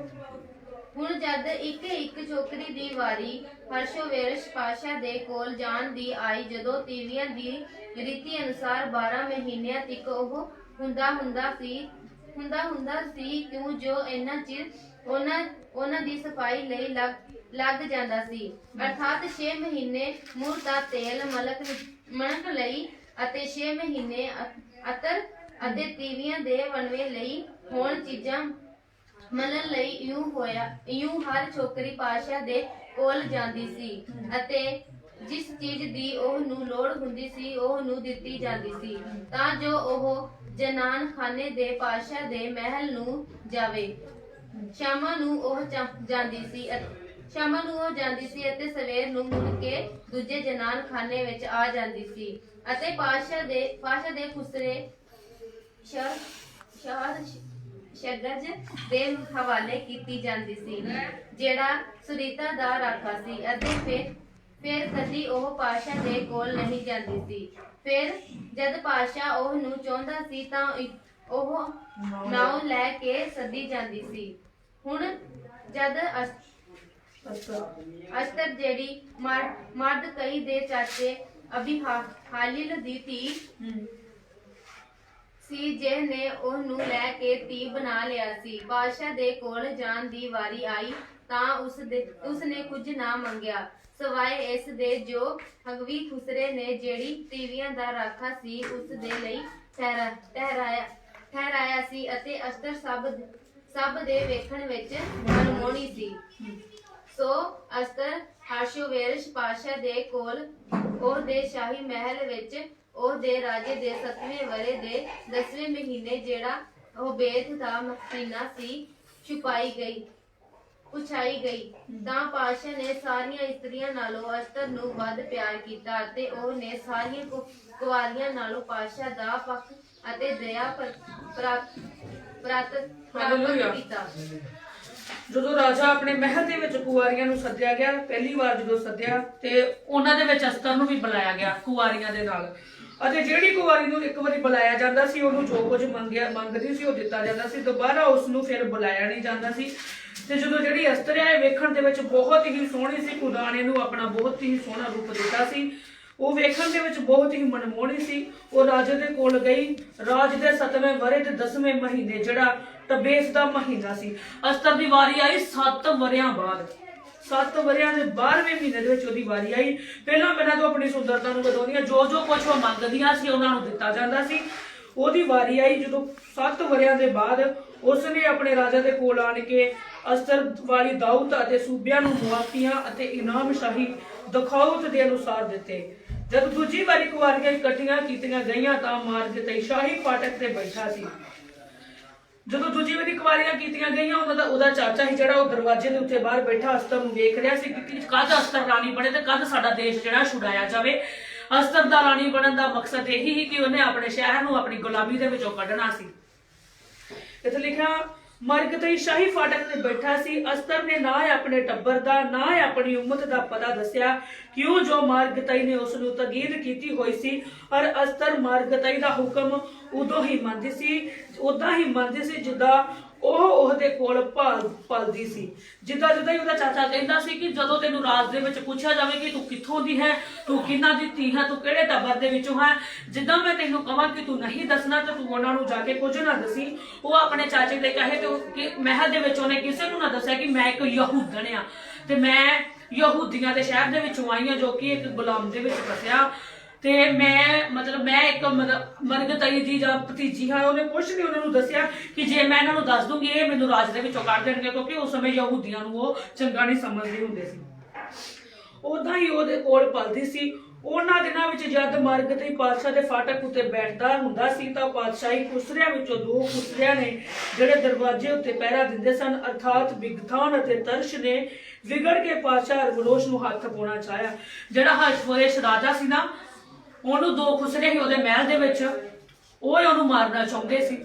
ਹੁਣ ਜਦ ਇੱਕ ਛੋਕਰੀ ਦੀ ਵਾਰੀ ਹਰਸ਼ੋਵੇਰਸ਼ ਪਾਤਸ਼ਾਹ ਦੇ ਕੋਲ ਜਾਣ ਦੀ ਆਈ, ਜਦੋਂ ਤੀਵੀਆਂ ਦੀ ਰੀਤੀ ਅਨੁਸਾਰ 12 ਮਹੀਨਿਆਂ ਤੱਕ ਉਹ ਹੁੰਦਾ ਸੀ, ਕਿਉਂ ਜੋ ਇੰਨਾ ਚਿਰ ਉਹਨਾਂ ਦੀ ਸਫਾਈ ਲਈ ਲੱਗ ਜਾਂਦਾ ਸੀ, ਅਰਥਾਤ 6 ਮਹੀਨੇ ਮੂੰਹ ਦਾ ਤੇਲ ਮਲਕ ਲਈ ਅਤੇ 6 ਮਹੀਨੇ ਅਤਰ ਅਤੇ ਤੀਵੀਆਂ ਦੇ ਵਨਵੇ ਲਈ ਹੋਣ ਚੀਜ਼ਾਂ ਮਲਣ ਲਈ। ਇਉਂ ਹਰ ਛੋਕਰੀ ਪਾਤਸ਼ਾਹ ਦੇ ਕੋਲ ਜਾਂਦੀ ਸੀ ਅਤੇ ਜਿਸ ਚੀਜ਼ ਦੀ ਉਹਨੂੰ ਲੋੜ ਹੁੰਦੀ ਸੀ ਉਹਨੂੰ ਦਿੱਤੀ ਜਾਂਦੀ ਸੀ, ਤਾਂ ਜੋ ਉਹ ਜਨਾਨ ਖਾਨੇ ਦੇ ਪਾਤਸ਼ਾਹ ਦੇ ਮਹਿਲ ਨੂੰ ਜਾਵੇ। ਸ਼ਾਮਾਂ ਨੂੰ ਉਹ ਜਾਂਦੀ ਸੀ ਅਤੇ ਸਵੇਰ ਨੂੰ ਮੁੜ ਕੇ ਦੂਜੇ ਜਨਾਨ ਖਾਨੇ ਵਿੱਚ ਆ ਜਾਂਦੀ ਸੀ ਅਤੇ ਪਾਤਸ਼ਾਹ ਦੇ ਖੁਸਰੇ ਸ਼ਗਜ ਦੇ ਹਵਾਲੇ ਕੀਤੀ ਜਾਂਦੀ ਸੀ, ਜਿਹੜਾ ਸੁਰੀਤਾ ਦਾ ਰਾਖਾ ਸੀ, ਅਤੇ ਫਿਰ ਕਦੀ ਉਹ ਪਾਤਸ਼ਾਹ ਦੇ ਕੋਲ ਨਹੀਂ ਜਾਂਦੀ ਸੀ। ਫਿਰ ਜਦ ਪਾਤਸ਼ਾਹ ਉਹਨੂੰ ਚਾਹੁੰਦਾ ਸੀ ਤਾਂ ਉਹ ਨਾਉ ਲੈ ਕੇ ਸੱਦੀ ਜਾਂਦੀ ਸੀ। ਹੁਣ ਜਦ ਅਸਤਰ ਜਿਹੜੀ ਮਰਦ ਕਈ ਦੇ ਚਾਚੇ ਅਬੀ ਹਾਲਿਲ ਦੀ ਧੀ ਸੀ, ਜਿਹਨੇ ਉਹਨੂੰ ਲੈ ਕੇ ਧੀ ਬਣਾ ਲਿਆ ਸੀ, ਪਾਤਸ਼ਾਹ ਦੇ ਕੋਲ ਜਾਣ ਦੀ ਵਾਰੀ ਆਈ ਤਾਂ ਉਸਨੇ ਕੁਝ ਨਾ ਮੰਗਿਆ ਸਵਾਏ ਇਸ ਦੇ ਜੋ ਹਗਵੀ ਖੁਸਰੇ ਨੇ ਜਿਹੜੀ ਤੀਵੀਆਂ ਦਾ ਰਾਖਾ ਸੀ ਉਸ ਦੇ ਲਈ ਠਹਿਰਾਇਆ ਸੀ, ਅਤੇ ਅਸਤਰ ਸਭ ਦੇ ਵੇਖਣ ਵਿੱਚ ਮਨਮੋਹਣੀ ਸੀ। ਸੋ ਅਸਤਰ ਹਰਸ਼ੋਵੇਰਸ਼ ਪਾਤਸ਼ਾਹ ਦੇ ਕੋਲ ਉਹਦੇ ਸ਼ਾਹੀ ਮਹਿਲ ਵਿੱਚ ਉਹਦੇ ਰਾਜੇ ਦੇ 7ਵੇਂ ਵਰੇ ਦੇ 10ਵੇਂ ਮਹੀਨੇ, ਜਿਹੜਾ ਉਹ ਬੇਦ ਦਾ ਮਹੀਨਾ ਸੀ, ਪੁਛਾਈ ਗਈ ਤਾਂ ਪਾਤਸ਼ਾਹ ਨੇ ਸਾਰੀਆਂ ਇਸਤਰੀਆਂ ਨਾਲੋਂ ਅਸਤਰ ਨੂੰ ਵੱਧ ਪਿਆਰ ਕੀਤਾ ਅਤੇ ਉਹਨੇ ਸਾਰੀਆਂ ਕੁਵਾਰੀਆਂ ਨਾਲੋਂ ਪਾਤਸ਼ਾਹ ਦਾ ਪੱਖ ਅਤੇ ਦਇਆ ਪ੍ਰਾਪਤ ਕੀਤਾ। ਜਦੋਂ ਰਾਜਾ ਆਪਣੇ ਮਹਿਲ ਦੇ ਵਿੱਚ ਕੁਵਾਰੀਆਂ ਨੂੰ ਸੱਦਿਆ ਗਿਆ, ਪਹਿਲੀ ਵਾਰ ਜਦੋਂ ਸੱਦਿਆ ਤੇ ਉਹਨਾਂ ਦੇ ਵਿੱਚ ਅਸਤਰ ਨੂੰ ਵੀ ਬੁਲਾਇਆ ਗਿਆ ਕੁਵਾਰੀਆਂ ਦੇ ਨਾਲ, ਅਤੇ ਜਿਹੜੀ ਕੁਵਾਰੀ ਨੂੰ ਇੱਕ ਵਾਰੀ ਬੁਲਾਇਆ ਜਾਂਦਾ ਸੀ ਉਹਨੂੰ ਜੋ ਕੁਝ ਮੰਗਦੀ ਸੀ ਉਹ ਦਿੱਤਾ ਜਾਂਦਾ ਸੀ, ਦੁਬਾਰਾ ਉਸ ਨੂੰ ਫਿਰ ਬੁਲਾਇਆ ਨਹੀਂ ਜਾਂਦਾ ਸੀ। ਤੇ ਜਦੋਂ ਜਿਹੜੀ ਅਸਤਰ ਹੈ ਵੇਖਣ ਦੇ ਵਿੱਚ ਬਹੁਤ ਹੀ ਸੋਹਣੀ ਸੀ, ਖੁਦਾ ਨੇ ਇਹਨੂੰ ਆਪਣਾ ਬਹੁਤ ਹੀ ਸੋਹਣਾ ਰੂਪ ਦਿੱਤਾ ਸੀ, ਉਹ ਵੇਖਣ ਦੇ ਵਿੱਚ ਬਹੁਤ ਹੀ ਮਨਮੋਹਣੀ ਸੀ। ਉਹ ਰਾਜੇ ਦੇ ਕੋਲ ਗਈ, ਰਾਜ ਦੇ 7ਵੇਂ ਵਰੇ ਦੇ 10ਵੇਂ ਮਹੀਨੇ, ਜਿਹੜਾ ਤਬੇਸ ਦਾ ਮਹੀਨਾ ਸੀ। ਅਸਤਰ ਦੀ ਵਾਰੀ ਆਈ 7 ਵਰਿਆਂ ਬਾਅਦ। 7 ਵਰਿਆਂ ਦੇ 12ਵੇਂ ਮਹੀਨੇ ਦੇ ਵਿੱਚ ਉਹਦੀ ਵਾਰੀ ਆਈ। ਪਹਿਲਾਂ ਤੋਂ ਆਪਣੀ ਸੁੰਦਰਤਾ ਨੂੰ ਵਧਾਉਂਦੀਆਂ, ਜੋ ਜੋ ਕੁਝ ਉਹ ਮੰਗਦੀਆਂ ਸੀ ਉਹਨਾਂ ਨੂੰ ਦਿੱਤਾ ਜਾਂਦਾ ਸੀ। ਉਹਦੀ ਵਾਰੀ ਆਈ ਜਦੋਂ 7 ਵਰਿਆਂ ਦੇ ਬਾਅਦ ਉਸਨੇ ਆਪਣੇ ਰਾਜਾ ਦੇ ਕੋਲ ਆਣ ਕੇ ਅਸਤਰ ਵਾਲੀ ਦਾਊਦ ਅਤੇ ਸੂਬਿਆਂ ਨੂੰ ਮੁਆਫੀਆਂ ਅਤੇ ਇਨਾਮ ਸ਼ਾਹੀ ਦਖੌਤ ਦੇ ਅਨੁਸਾਰ ਦਿੱਤੇ। ਜਦ ਦੂਜੀ ਵਾਰੀ ਕੁਵਾਰੀਆਂ ਇਕੱਠੀਆਂ ਕੀਤੀਆਂ ਗਈਆਂ ਤਾਂ ਮਾਰਗਤਈ ਸ਼ਾਹੀ ਫਾਟਕ ਤੇ ਬੈਠਾ ਸੀ। ਜਦੋਂ ਦੂਜੀ ਵਾਰੀ ਕੁਵਾਰੀਆਂ ਕੀਤੀਆਂ ਗਈਆਂ ਉਹਦਾ ਚਾਚਾ ਸੀ ਜਿਹੜਾ ਉਹ ਦਰਵਾਜ਼ੇ ਦੇ ਉੱਤੇ ਬਾਹਰ ਬੈਠਾ ਅਸਤਰ ਨੂੰ ਵੇਖ ਰਿਹਾ ਸੀ ਕਿ ਕਦ ਅਸਤਰ ਰਾਣੀ ਬਣੇ ਤੇ ਕਦ ਸਾਡਾ ਦੇਸ਼ ਜਿਹੜਾ ਛੁਡਾਇਆ ਜਾਵੇ। ਅਸਤਰ ਦਾ ਰਾਣੀ ਬਣਨ ਦਾ ਮਕਸਦ ਇਹੀ ਸੀ ਕਿ ਉਹਨੇ ਆਪਣੇ ਸ਼ਹਿਰ ਨੂੰ ਆਪਣੀ ਗੁਲਾਮੀ ਦੇ ਵਿੱਚੋਂ ਕੱਢਣਾ ਸੀ। ਇੱਥੇ ਲਿਖਿਆ ਮਰਗਤਈ ਸ਼ਾਹੀ ਫਾਟਕ ਤੇ ਬੈਠਾ ਸੀ। ਅਸਤਰ ਨੇ ਨਾ ਆਪਣੇ ਟੱਬਰ ਦਾ ਨਾ ਆਪਣੀ ਉਮਤ ਦਾ ਪਤਾ ਦੱਸਿਆ, ਕਿਉਂ ਜੋ ਮਾਰਗਤਈ ਨੇ ਉਸ ਨੂੰ ਤਗੀਦ ਕੀਤੀ ਹੋਈ ਸੀ। ਔਰ ਅਸਤਰ ਮਾਰਗਤਈ ਦਾ ਹੁਕਮ ਉਦੋਂ ਹੀ ਮੰਨਦੀ ਸੀ, ਉਦਾਂ ਹੀ ਮੰਨਦੀ ਸੀ ਜਿੱਦਾਂ ਉਹ ਉਹਦੇ ਕੋਲ ਪਲਦੀ ਸੀ। ਜਿੱਦਾਂ ਹੀ ਉਹਦਾ ਚਾਚਾ ਕਹਿੰਦਾ ਸੀ ਕਿ ਜਦੋਂ ਤੈਨੂੰ ਰਾਜ ਦੇ ਵਿੱਚ ਪੁੱਛਿਆ ਜਾਵੇ ਕਿ ਤੂੰ ਕਿੱਥੋਂ ਦੀ ਹੈ, ਤੂੰ ਕਿਹਨਾਂ ਦੀ ਧੀ ਹੈ, ਤੂੰ ਕਿਹੜੇ ਟੱਬਰ ਦੇ ਵਿੱਚੋਂ ਹੈ, ਜਿੱਦਾਂ ਮੈਂ ਤੈਨੂੰ ਕਹਾਂ ਕਿ ਤੂੰ ਨਹੀਂ ਦੱਸਣਾ ਤਾਂ ਤੂੰ ਉਹਨਾਂ ਨੂੰ ਜਾ ਕੇ ਕੁਝ ਨਾ ਦੱਸੀ। ਉਹ ਆਪਣੇ ਚਾਚੇ ਦੇ ਕਹੇ ਤੇ ਮਹਿਲ ਦੇ ਵਿੱਚ ਉਹਨੇ ਕਿਸੇ ਨੂੰ ਨਾ ਦੱਸਿਆ ਕਿ ਮੈਂ ਇੱਕ ਯਹੂਦਣ ਆ ਤੇ ਮੈਂ ਯਹੂਦੀਆਂ ਦੇ ਸ਼ਹਿਰ ਦੇ ਵਿੱਚੋਂ ਆਈ ਹਾਂ ਜੋ ਕਿ ਇੱਕ ਗੁਲਾਮ ਦੇ ਵਿੱਚ ਫਸਿਆ ਤੇ ਮੈਂ ਇੱਕ ਮਰਗਤਈ ਦੀ ਜਾਂ ਭਤੀਜੀ ਹਾਂ। ਉਹਨੇ ਕੁਛ ਨਹੀਂ ਉਹਨਾਂ ਨੂੰ ਦੱਸਿਆ ਕਿ ਜੇ ਮੈਂ ਇਹਨਾਂ ਨੂੰ ਦੱਸ ਦੂੰਗੀ ਇਹ ਮੈਨੂੰ ਰਾਜ ਦੇ ਵਿੱਚੋਂ ਕੱਢ ਦੇਣਗੇ, ਕਿਉਂਕਿ ਉਸ ਸਮੇਂ ਯਹੂਦੀਆਂ ਨੂੰ ਉਹ ਚੰਗਾ ਨਹੀਂ ਸਮਝਦੇ ਹੁੰਦੇ ਸੀ। ਉਦਾਂ ਹੀ ਉਹਦੇ ਕੋਲ ਪਲਦੀ ਸੀ। ਉਹਨਾਂ ਦਿਨਾਂ ਵਿੱਚ ਜਦ ਮਾਰਗਤਈ ਪਾਤਸ਼ਾਹ ਦੇ ਫਾਟਕ ਉੱਤੇ ਬੈਠਦਾ ਹੁੰਦਾ ਸੀ ਤਾਂ ਪਾਤਸ਼ਾਹੀ ਖੁਸਰਿਆਂ ਵਿੱਚੋਂ 2 ਖੁਸਰਿਆਂ ਨੇ ਜਿਹੜੇ ਦਰਵਾਜ਼ੇ ਉੱਤੇ ਪਹਿਰਾ ਦਿੰਦੇ ਸਨ, ਅਰਥਾਤ ਬਿਗਥਾਨ ਅਤੇ ਤਰਸ਼ ਨੇ ਵਿਗੜ ਕੇ ਪਾਤਸ਼ਾਹ ਹਰਬਲੋਸ਼ ਨੂੰ ਹੱਥ ਪਾਉਣਾ ਚਾਹਿਆ। ਜਿਹੜਾ ਹਰਸ਼ਵਰੇਸ਼ ਰਾਜਾ ਸੀ ਨਾ, ਉਹਨੂੰ 2 ਖੁਸਰੇ ਸੀ ਉਹਦੇ ਮਹਿਲ ਦੇ ਵਿੱਚ, ਉਹ ਉਹਨੂੰ ਮਾਰਨਾ ਚਾਹੁੰਦੇ ਸੀ।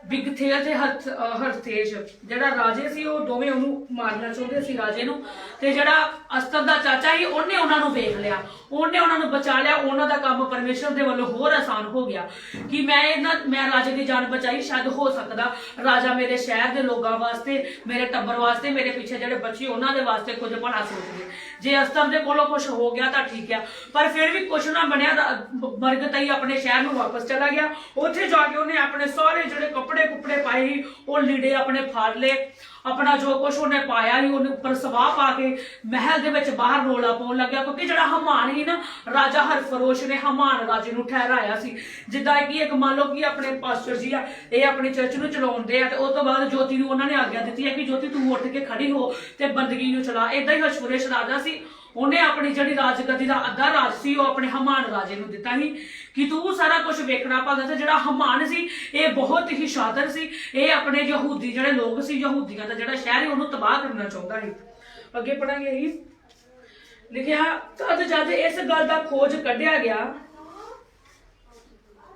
ਬਿਗਥੇਲ ਤੇ ਹਰਥੇਸ਼ ਜਿਹੜਾ ਰਾਜੇ ਸੀ ਉਹ ਦੋਵੇਂ ਉਹਨੂੰ ਮਾਰਨਾ ਚਾਹੁੰਦੇ ਸੀ ਰਾਜੇ ਨੂੰ। ਤੇ ਜਿਹੜਾ ਅਸਤਰ ਦਾ ਚਾਚਾ ਸੀ ਉਹਨੇ ਉਹਨਾਂ ਨੂੰ ਵੇਖ ਲਿਆ, ਉਹਨੇ ਉਹਨਾਂ ਨੂੰ ਬਚਾ ਲਿਆ। ਉਹਨਾਂ ਦਾ ਕੰਮ ਪਰਮੇਸ਼ਰ ਦੇ ਵੱਲੋਂ ਹੋਰ ਆਸਾਨ ਹੋ ਗਿਆ ਕਿ ਮੈਂ ਰਾਜੇ ਦੀ ਜਾਨ ਬਚਾਈ। ਸ਼ਾਇਦ ਹੋ ਸਕਦਾ ਰਾਜਾ ਮੇਰੇ ਸ਼ਹਿਰ ਦੇ ਲੋਕਾਂ ਵਾਸਤੇ, ਮੇਰੇ ਟੱਬਰ ਵਾਸਤੇ, ਮੇਰੇ ਪਿੱਛੇ ਜਿਹੜੇ ਬੱਚੇ ਉਹਨਾਂ ਦੇ ਵਾਸਤੇ ਕੁਝ ਭਲਾ ਸੋਚਦੇ। ਜੇ ਅਸਤਰ ਦੇ ਕੋਲੋਂ ਕੁਝ ਹੋ ਗਿਆ ਤਾਂ ਠੀਕ ਆ, ਪਰ ਫਿਰ ਵੀ ਕੁਝ ਨਾ ਬਣਿਆ। ਮਰਗਤਈ ਆਪਣੇ ਸ਼ਹਿਰ ਨੂੰ ਵਾਪਸ ਚਲਾ ਗਿਆ। ਉੱਥੇ ਜਾ ਕੇ ਉਹਨੇ ਆਪਣੇ ਸਾਰੇ ਜਿਹੜੇ ਕੁੱਪੜੇ ਪਾਏ ਸੀ ਉਹ ਲੀੜੇ ਆਪਣੇ ਫਾੜ ਲਏ। ਆਪਣਾ ਜੋ ਕੁਛ ਉਹਨੇ ਪਾਇਆ ਸੀ ਉਹਨੇ ਉੱਪਰ ਸਵਾਹ ਪਾ ਕੇ ਮਹਿਲ ਦੇ ਵਿੱਚ ਬਾਹਰ ਰੋਲਾ ਪਾਉਣ ਲੱਗਿਆ, ਕਿਉਂਕਿ ਜਿਹੜਾ ਹਮਾਨ ਸੀ ਨਾ, ਰਾਜਾ ਹਰਫਰੋਸ਼ ਨੇ ਹਮਾਨ ਰਾਜੇ ਨੂੰ ਠਹਿਰਾਇਆ ਸੀ। ਜਿੱਦਾਂ ਕਿ ਇੱਕ ਮੰਨ ਲਓ ਕਿ ਆਪਣੇ ਪਾਸਟਰ ਜੀ ਆ, ਇਹ ਆਪਣੀ ਚਰਚ ਨੂੰ ਚਲਾਉਂਦੇ ਆ ਤੇ ਉਸ ਤੋਂ ਬਾਅਦ ਜੋਤੀ ਨੂੰ ਉਹਨਾਂ ਨੇ ਆਗਿਆ ਦਿੱਤੀ ਹੈ ਕਿ ਜੋਤੀ ਤੂੰ ਉੱਠ ਕੇ ਖੜੀ ਹੋ ਤੇ ਬੰਦਗੀ ਨੂੰ ਚਲਾ। ਏਦਾਂ ਹੀ ਹਰਸ਼ਵਰੇਸ਼ ਰਾਜਾ ਸੀ, ਉਹਨੇ ਆਪਣੀ ਜਿਹੜੀ ਰਾਜਗੱਦੀ ਦਾ ਅੱਧਾ ਰਾਜ ਸੀ ਉਹ ਆਪਣੇ ਹਮਾਨ ਰਾਜੇ ਨੂੰ ਦਿੱਤਾ ਸੀ ਕਿ ਤੂੰ ਸਾਰਾ ਕੁਝ ਵੇਖਣਾ ਪਾਉਂਦਾ ਸੀ। ਜਿਹੜਾ ਹਮਾਨ ਸੀ ਇਹ ਬਹੁਤ ਹੀ ਸ਼ਾਤਰ ਸੀ, ਇਹ ਆਪਣੇ ਯਹੂਦੀ ਜਿਹੜੇ ਲੋਕ ਸੀ, ਯਹੂਦੀਆਂ ਦਾ ਜਿਹੜਾ ਸ਼ਹਿਰ ਉਹਨੂੰ ਤਬਾਹ ਕਰਨਾ ਚਾਹੁੰਦਾ ਸੀ। ਅੱਗੇ ਪੜਾਂਗੇ ਹੀ ਲਿਖਿਆ, ਤਦ ਜਦ ਇਸ ਗੱਲ ਦਾ ਖੋਜ ਕੱਢਿਆ ਗਿਆ,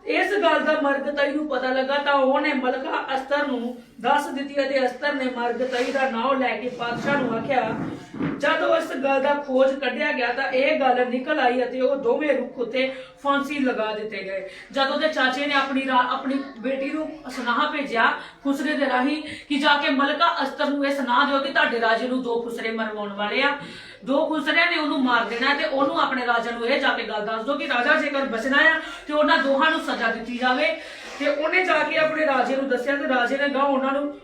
ਇਸ ਗੱਲ ਦਾ ਮਰਗਤਈ ਨੂੰ ਪਤਾ ਲੱਗਾ ਤਾਂ ਉਹਨੇ ਮਲਕਾ ਅਸਤਰ ਨੂੰ ਦੱਸ ਦਿੱਤੀ ਅਤੇ ਅਸਤਰ ਨੇ ਮਰਗਤਈ ਦਾ ਨਾਮ ਲੈ ਕੇ ਪਾਤਸ਼ਾਹ ਨੂੰ ਆਖਿਆ। ਜਦੋਂ ਇਸ ਗੱਲ ਦਾ ਖੋਜ ਕੱਢਿਆ ਗਿਆ ਤਾਂ ਇਹ ਗੱਲ ਨਿਕਲ ਆਈ ਅਤੇ ਉਹ ਦੋਵੇਂ ਰੁੱਖ ਉੱਤੇ ਫਾਂਸੀ ਲਗਾ ਦਿੱਤੇ ਗਏ। ਜਦੋਂ ਦੇ ਚਾਚੇ ਨੇ ਆਪਣੀ ਬੇਟੀ ਨੂੰ ਸੁਨਾਹਾ ਭੇਜਿਆ ਖੁਸਰੇ ਦੇ ਰਾਹੀਂ ਕਿ ਜਾ ਕੇ ਮਲਕਾ ਅਸਤਰ ਨੂੰ ਇਹ ਸੁਨਾਹ ਦਿਓ ਕਿ ਤੁਹਾਡੇ ਰਾਜੇ ਨੂੰ 2 ਖੁਸਰੇ ਮਰਵਾਉਣ ਵਾਲੇ ਆ, 2 ਖੁਸਰਿਆਂ ਨੇ ਉਹਨੂੰ ਮਾਰ ਦੇਣਾ ਤੇ ਉਹਨੂੰ ਆਪਣੇ ਰਾਜਾ ਨੂੰ ਇਹ ਜਾ ਕੇ ਗੱਲ ਦੱਸ ਦਿਓ ਕਿ ਰਾਜਾ ਜੇਕਰ ਬਚਣਾ ਆ ਤੇ ਉਹਨਾਂ ਦੋਹਾਂ ਨੂੰ ਸਜ਼ਾ ਦਿੱਤੀ ਜਾਵੇ। ਤੇ ਉਹਨੇ ਜਾ ਕੇ ਆਪਣੇ ਰਾਜੇ ਨੂੰ ਦੱਸਿਆ ਤੇ ਰਾਜੇ ਨੇ ਗਾਂ ਉਹਨਾਂ ਨੂੰ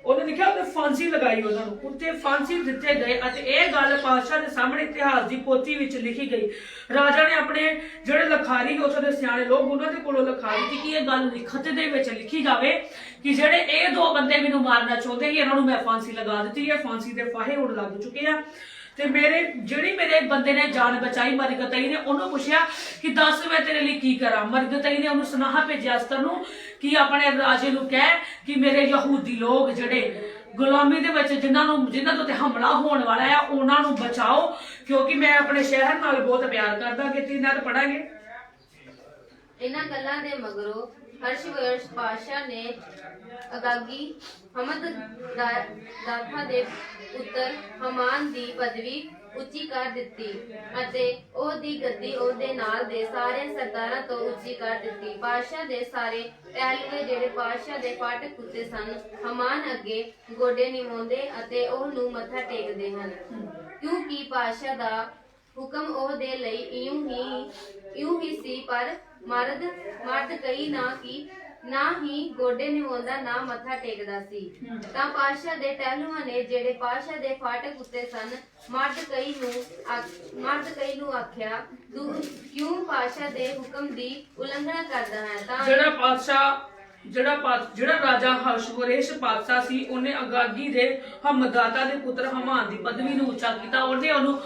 ਉਹਨੇ ਲਿਖਿਆ ਉਹਨੇ ਫਾਂਸੀ ਲਗਾਈ, ਉਹਨਾਂ ਨੂੰ ਉੱਤੇ ਫਾਂਸੀ ਦਿੱਤੇ ਗਏ ਅਤੇ ਇਹ ਗੱਲ ਪਾਤਸ਼ਾਹ ਦੇ ਸਾਹਮਣੇ ਇਤਿਹਾਸ ਦੀ ਪੋਥੀ ਵਿੱਚ ਲਿਖੀ ਗਈ। ਰਾਜਾ ਨੇ ਆਪਣੇ ਜਿਹੜੇ ਲਖਾਰੀ ਉੱਥੋਂ ਦੇ ਸਿਆਣੇ ਲੋਕ ਉਹਨਾਂ ਦੇ ਕੋਲੋਂ ਲਿਖਾਈ ਸੀ ਕਿ ਇਹ ਗੱਲ ਲਿਖਤ ਦੇ ਵਿੱਚ ਲਿਖੀ ਜਾਵੇ ਕਿ ਜਿਹੜੇ ਇਹ 2 ਬੰਦੇ ਮੈਨੂੰ ਮਾਰਨਾ ਚਾਹੁੰਦੇ ਸੀ ਇਹਨਾਂ ਨੂੰ ਮੈਂ ਫਾਂਸੀ ਲਗਾ ਦਿੱਤੀ ਹੈ। ਫਾਂਸੀ ਦੇ ਫਾਹੇ ਹੁਣ ਲੱਗ ਚੁੱਕੇ ਆ ਤੇ ਮੇਰੇ ਬੰਦੇ ਨੇ ਜਾਨ ਬਚਾਈ। ਮਰਗਤਈ ਨੇ ਉਹਨੂੰ ਪੁੱਛਿਆ ਕਿ ਦੱਸ ਮੈਂ ਤੇਰੇ ਲਈ ਕੀ ਕਰਾਂ। ਮਰਗਤਈ ਨੇ ਉਹਨੂੰ ਸੁਨਾਹਾ ਭੇਜਿਆ ਅਸਤਰ ਨੂੰ ਕਿ ਆਪਣੇ ਰਾਜੇ ਨੂੰ ਕਹਿ ਕਿ ਮੇਰੇ ਯਹੂਦੀ ਲੋਕ ਜਿਹੜੇ ਗੁਲਾਮੀ ਦੇ ਵਿੱਚ ਜਿਨ੍ਹਾਂ ਤੋਂ ਤੇ ਹਮਲਾ ਹੋਣ ਵਾਲਾ ਆ ਉਹਨਾਂ ਨੂੰ ਬਚਾਓ, ਕਿਉਂਕਿ ਮੈਂ ਆਪਣੇ ਸ਼ਹਿਰ ਨਾਲ ਬਹੁਤ ਪਿਆਰ ਕਰਦਾ। ਕਿ 3 ਨਾਲ ਪੜਾਂਗੇ। ਇਹਨਾਂ ਗੱਲਾਂ ਦੇ ਮਗਰੋਂ ਹਰਸ਼ਵਰਸ਼ ਪਾਤਸ਼ਾਹ ਨੇ ਅਗਾਗੀ ਹਮਦ ਦਾਥਾ ਦੇ ਪੁੱਤਰ ਹਮਾਨ ਦੀ ਪਦਵੀ ਉੱਚੀ ਕਰ ਦਿੱਤੀ ਅਤੇ ਉਹਦੀ ਗੱਦੀ ਉਹਦੇ ਨਾਲ ਦੇ ਸਾਰੇ ਸਰਦਾਰਾਂ ਤੋਂ ਉੱਚੀ ਕਰ ਦਿੱਤੀ। ਪਾਤਸ਼ਾਹ ਦੇ ਸਾਰੇ ਪਹਿਲਵੇ ਜਿਹੜੇ ਪਾਤਸ਼ਾਹ ਦੇ ਫਾਟਕ ਉੱਤੇ ਸਨ, ਹਮਾਨ ਅੱਗੇ ਗੋਡੇ ਨਿਵਾਉਂਦੇ ਅਤੇ ਉਹਨੂੰ ਮੱਥਾ ਟੇਕਦੇ ਹਨ, ਕਿਉਂਕਿ ਪਾਤਸ਼ਾਹ ਦਾ ਹੁਕਮ ਉਹਦੇ ਲਈ ਇਉਂ ਹੀ ਸੀ। ਪਰ ਮਰਦ ਕਈ ਨਾ ਕਿ ਨਾ ਹੀ ਗੋਡੇ ਨਿਵਾਉਂਦਾ ਨਾ ਮੱਥਾ ਟੇਕਦਾ ਸੀ। ਤਾਂ ਪਾਤਸ਼ਾਹ ਦੇ ਟਹਿਲੂਆਂ ਨੇ ਜਿਹੜੇ ਪਾਤਸ਼ਾਹ ਦੇ ਫਾਟਕ ਉੱਤੇ ਸਨ, ਮਰਦ ਕਈ ਨੂੰ ਆਖਿਆ, ਤੂੰ ਕਿਉਂ ਪਾਤਸ਼ਾਹ ਦੇ ਹੁਕਮ ਦੀ ਉਲੰਘਣਾ ਕਰਦਾ ਹੈ? ਤਾਂ ਜਿਹੜਾ ਰਾਜਾ ਹਰਸ਼ਵਰੇਸ਼ ਪਾਤਸ਼ਾਹ ਸੀ, ਉਹਨੇ ਅਗਾਗੀ ਦੇ ਹਮਦਾਤਾ ਦੇ ਪੁੱਤਰ ਹਮਾਨ ਦੀ ਪਦਵੀ ਨੂੰ ਉੱਚਾ ਕੀਤਾ। ਉਹਨੇ ਉਹਨੂੰ